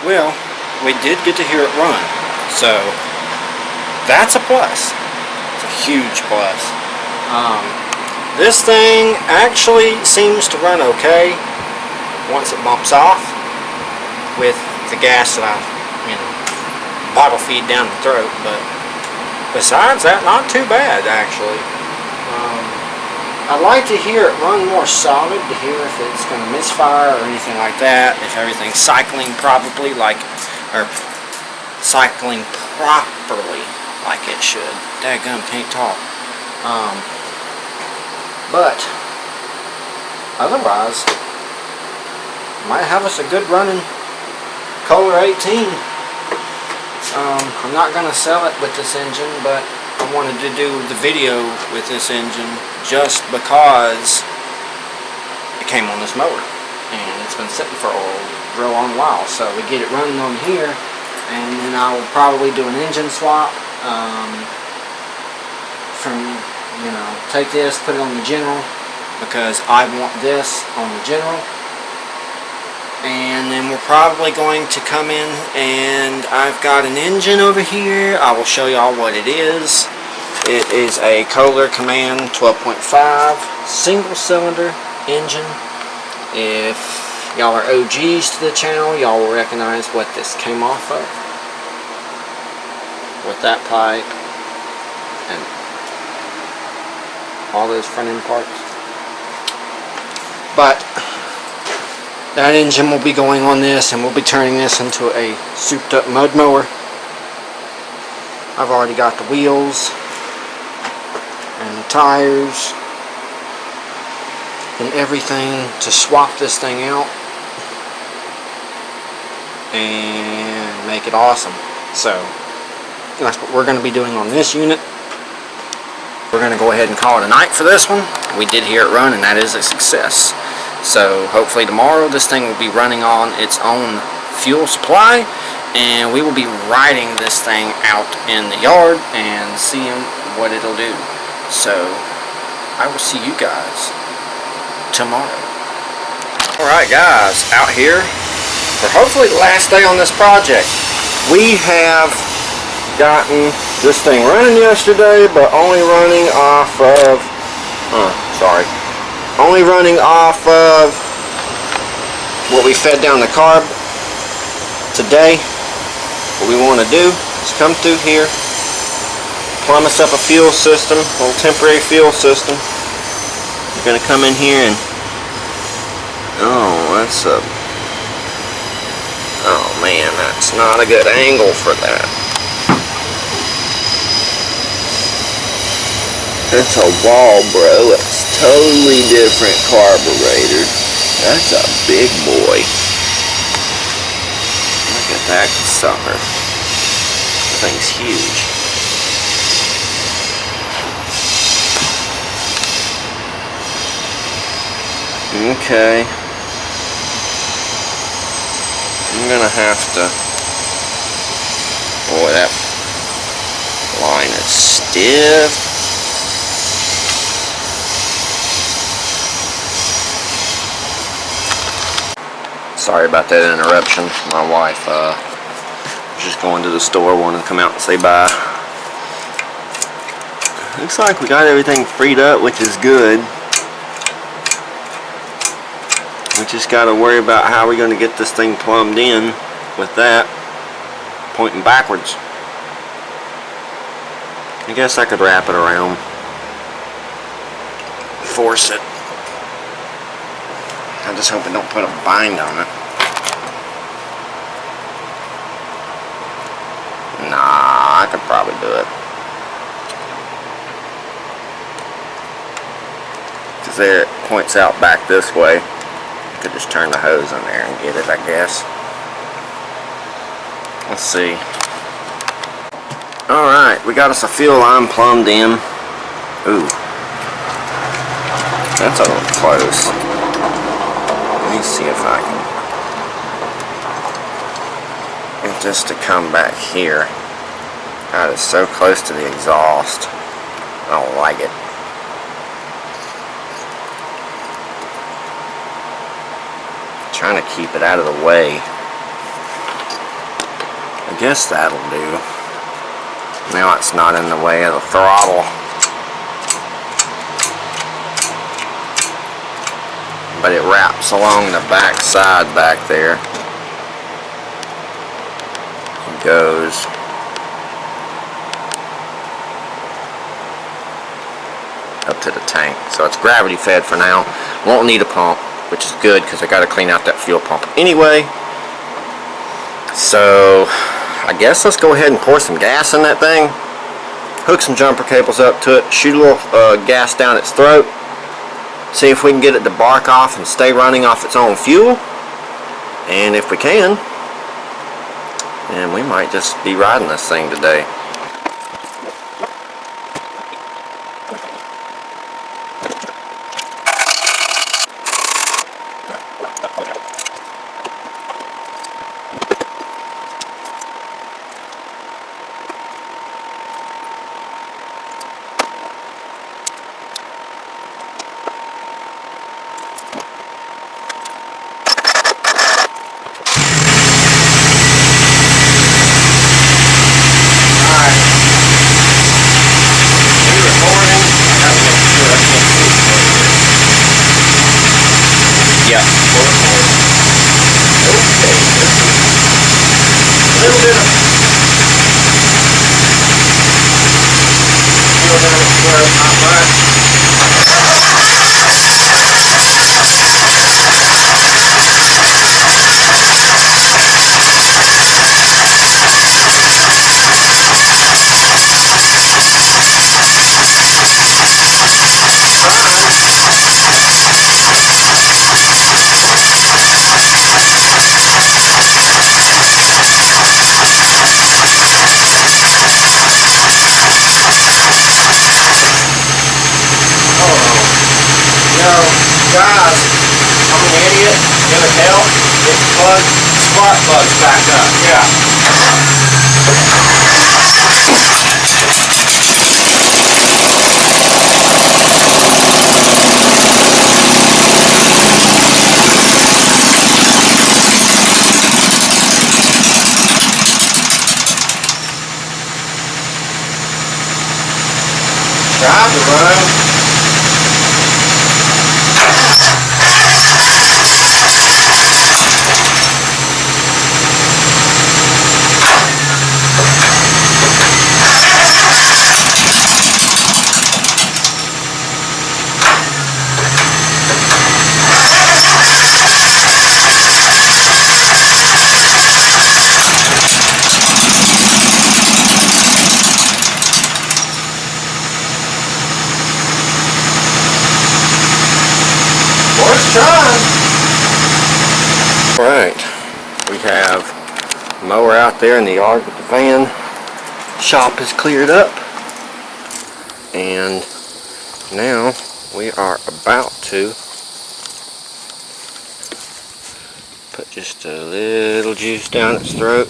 Well, we did get to hear it run, so that's a plus. It's a huge plus. This thing actually seems to run okay once it bumps off with the gas that I, bottle feed down the throat, but besides that, not too bad actually. I'd like to hear it run more solid to hear if it's going to misfire or anything like that, if everything's cycling properly, or cycling properly, like it should. Dadgum can't talk. But otherwise, might have us a good running Kohler 18. I'm not going to sell it with this engine, but I wanted to do the video with this engine just because it came on this mower. And it's been sitting for a real long while. So we get it running on here, and then I will probably do an engine swap. From, you know, take this, put it on the general, because I want this on the general. And then we're probably going to come in, and I've got an engine over here. I will show y'all what it is. It is a Kohler Command 12.5 single cylinder engine. If y'all are OGs to the channel, y'all will recognize what this came off of, with that pipe and all those front end parts. But that engine will be going on this, and we'll be turning this into a souped up mud mower. I've already got the wheels and the tires and everything to swap this thing out and make it awesome. So that's what we're going to be doing on this unit. We're going to go ahead and call it a night for this one. We did hear it run, and that is a success. So hopefully tomorrow this thing will be running on its own fuel supply, and we will be riding this thing out in the yard and seeing what it'll do. So I will see you guys tomorrow. Alright guys, out here for hopefully the last day on this project. We have gotten this thing running yesterday, but only running off of what we fed down the carb. Today, what we want to do is come through here, plumb us up a fuel system, a little temporary fuel system. We're going to come in here and, oh man, that's not a good angle for that. That's a wall, bro. It's totally different carburetor. That's a big boy. Look at that sucker. That thing's huge. Okay. I'm gonna have to... Boy, that line is stiff. Sorry about that interruption. My wife was just going to the store, wanted to come out and say bye. Looks like we got everything freed up, which is good. We just got to worry about how we're going to get this thing plumbed in with that pointing backwards. I guess I could wrap it around, force it. I just hope it don't put a bind on it. Nah, I could probably do it. Because there it points out back this way. I could just turn the hose in there and get it, I guess. Let's see. Alright, we got us a fuel line plumbed in. Ooh. That's a little close. Let me see if I can get this to come back here. God, it's so close to the exhaust. I don't like it. Trying to keep it out of the way. I guess that'll do. Now it's not in the way of the throttle. But it wraps along the back side back there. It goes. Up to the tank. So it's gravity fed for now. Won't need a pump, which is good because I got to clean out that fuel pump anyway. So I guess let's go ahead and pour some gas in that thing hook some jumper cables up to it, shoot a little gas down its throat, see if we can get it to bark off and stay running off its own fuel. And if we can, then we might just be riding this thing today. Guys, I'm an idiot. It would help if the spark plugs back up. Yeah. Drive the room. Alright, we have a mower out there in the yard with the van. Shop is cleared up, and now we are about to put just a little juice down its throat.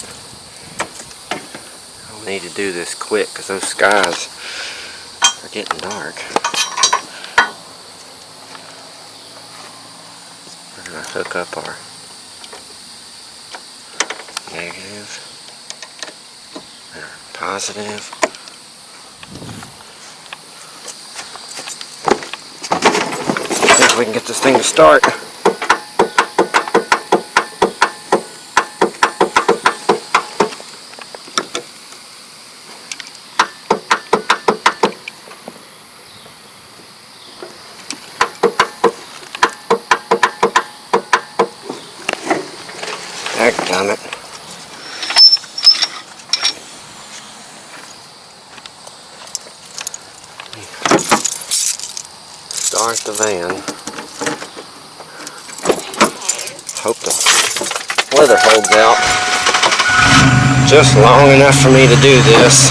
I need to do this quick because those skies are getting dark. We're going to hook up our negative and our positive. See if we can get this thing to start. Damn it. Start the van. Hope the weather holds out just long enough for me to do this.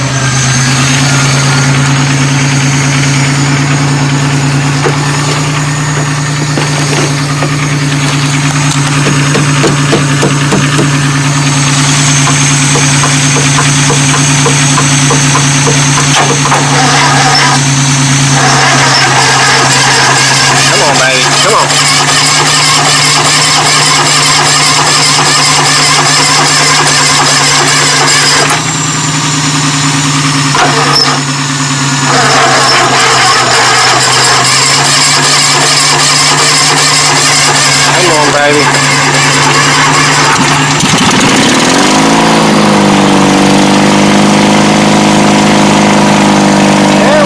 Baby. There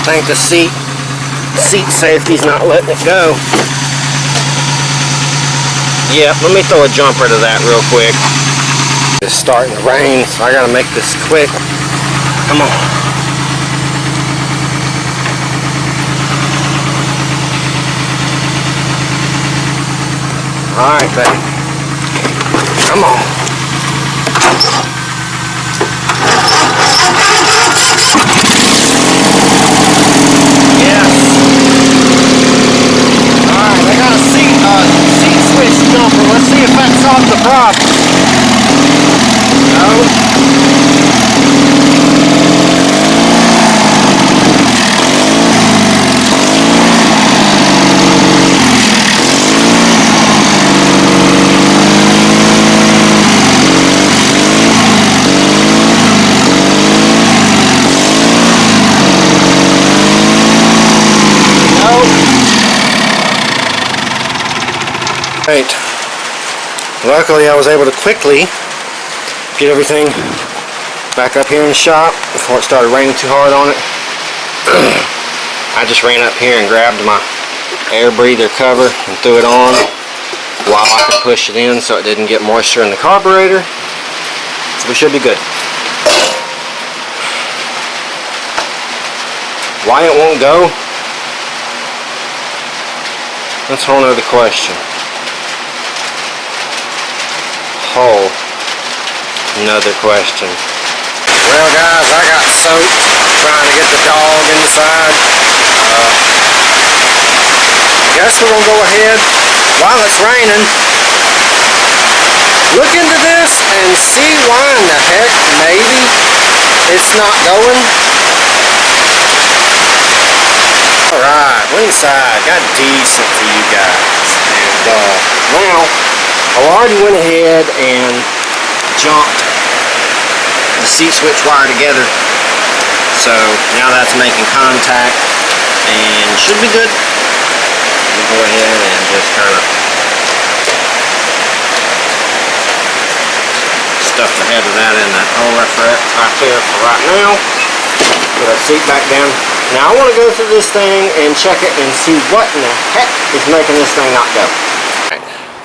think the seat safety's not letting it go. Yeah, let me throw a jumper to that real quick. It's starting to rain, so I gotta make this quick. Come on. Alright, baby. Come on. Yes. Alright, I got a seat switch jumper. Let's see if that solves the problem. No. Right. Luckily I was able to quickly get everything back up here in the shop before it started raining too hard on it. I just ran up here and grabbed my air breather cover and threw it on while I could push it in so it didn't get moisture in the carburetor. So we should be good. Why it won't go? That's a whole nother question. Whole another question. Well guys, I got soaked trying to get the dog inside. I guess we're gonna go ahead while it's raining, look into this and see why in the heck maybe it's not going. Alright, we're inside. Got decent for you guys. And now I already went ahead and jumped the seat switch wire together, so now that's making contact and should be good. We'll go ahead and just kind of stuff the head of that in that hole right there for right now. Put our seat back down. Now I want to go through this thing and check it and see what in the heck is making this thing not go.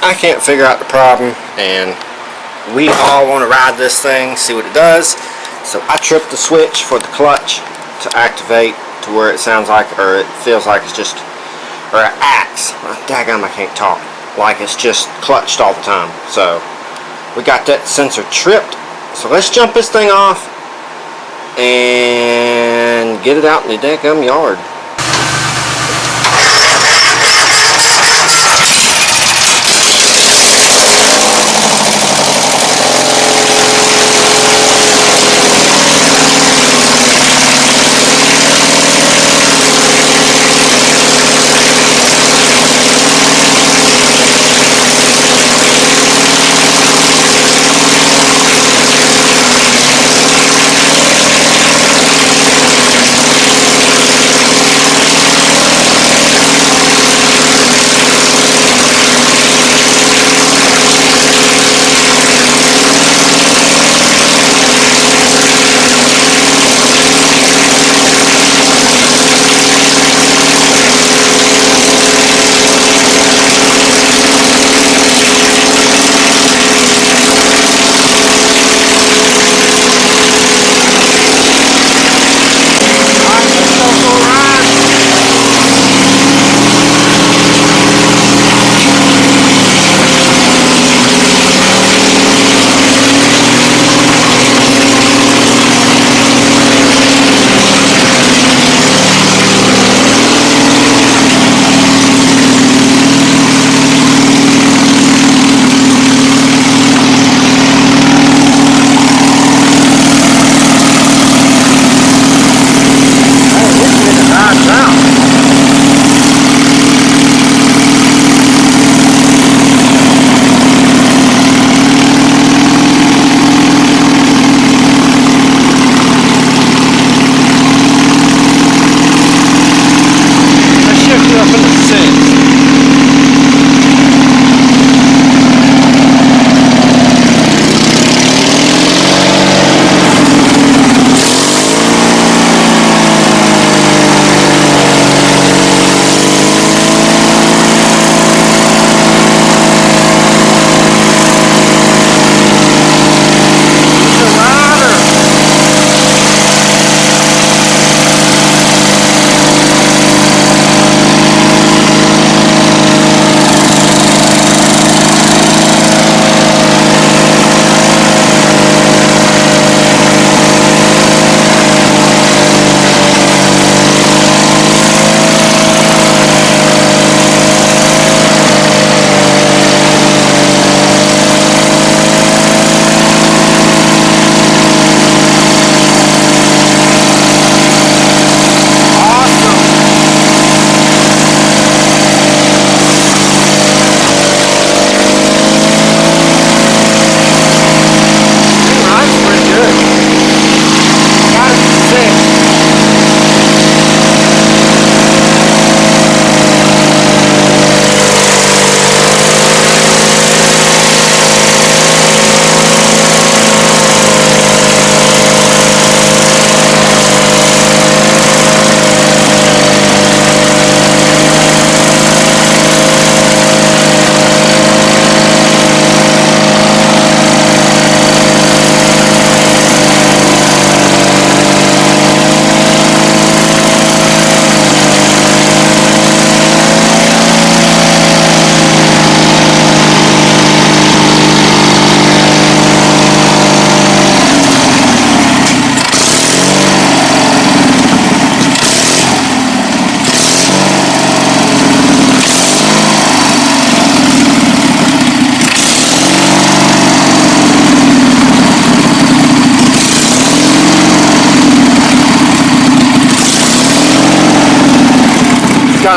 I can't figure out the problem, and we all want to ride this thing, see what it does. So I tripped the switch for the clutch to activate to where it sounds like, or it feels like it's just, or it acts, daggum, I can't talk, like it's just clutched all the time. So we got that sensor tripped. So let's jump this thing off and get it out in the daggum yard.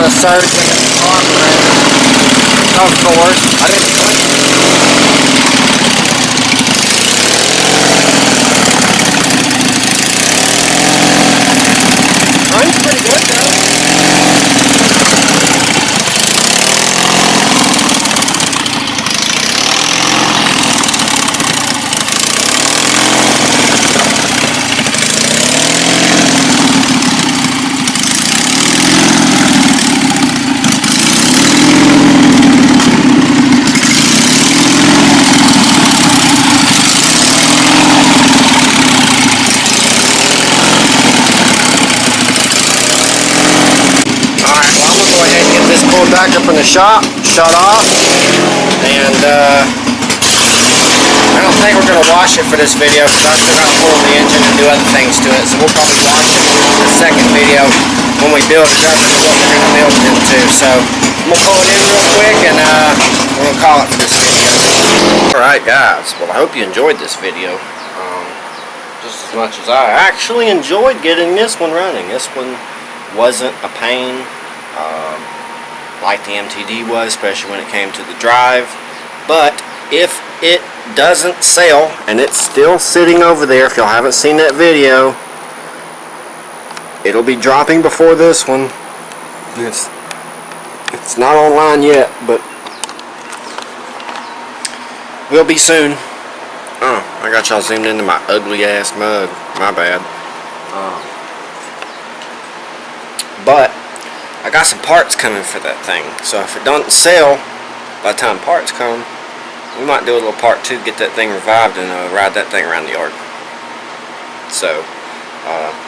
a surge in the carburetor. Of course, I didn't clean it. Runs pretty good though. Pulled back up in the shop, shut off, and I don't think we're going to wash it for this video because I still got to pull the engine and do other things to it, so we'll probably wash it in the second video when we build it up into what we're going to build it into. So I'm going to pull it in real quick and we're going to call it for this video. Alright guys, well I hope you enjoyed this video just as much as I actually enjoyed getting this one running. This one wasn't a pain. Like the MTD was, especially when it came to the drive. But if it doesn't sell, and it's still sitting over there, if y'all haven't seen that video, it'll be dropping before this one. It's not online yet, but will be soon. Oh, I got y'all zoomed into my ugly ass mug. My bad. But I got some parts coming for that thing, so if it doesn't sell by the time parts come, we might do a little part 2, get that thing revived, and ride that thing around the yard. So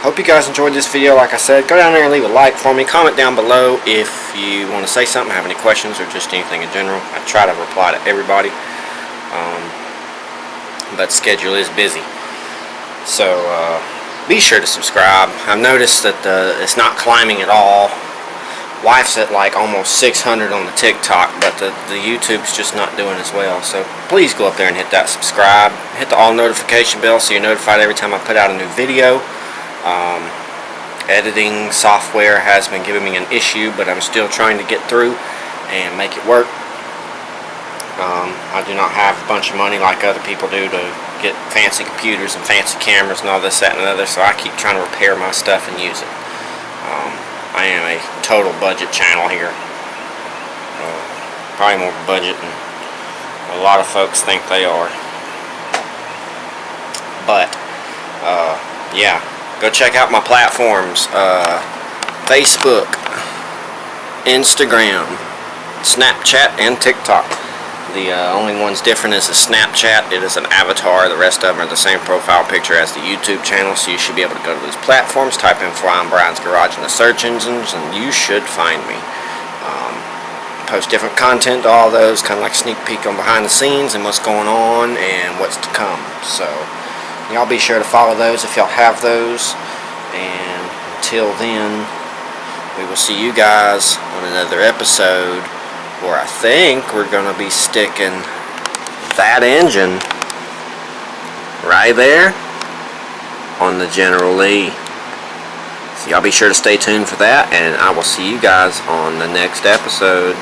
hope you guys enjoyed this video. Like I said, go down there and leave a like for me, comment down below if you want to say something, have any questions, or just anything in general. I try to reply to everybody, but schedule is busy, so be sure to subscribe. I've noticed that it's not climbing at all. Wife's at like almost 600 on the TikTok, but the YouTube's just not doing as well. So please go up there and hit that subscribe, hit the all notification bell so you're notified every time I put out a new video. Editing software has been giving me an issue, but I'm still trying to get through and make it work. I do not have a bunch of money like other people do to get fancy computers and fancy cameras and all this, that, and the other, so I keep trying to repair my stuff and use it. I am a total budget channel here. Probably more budget than a lot of folks think they are. But, yeah. Go check out my platforms. Facebook, Instagram, Snapchat, and TikTok. The only one's different is the Snapchat. It is an avatar. The rest of them are the same profile picture as the YouTube channel, so you should be able to go to these platforms, type in Flying Brian's Garage in the search engines, and you should find me. Post different content to all those, kind of like a sneak peek on behind the scenes and what's going on and what's to come. So y'all be sure to follow those if y'all have those. And until then, we will see you guys on another episode, where I think we're going to be sticking that engine right there on the General Lee. So y'all be sure to stay tuned for that, and I will see you guys on the next episode.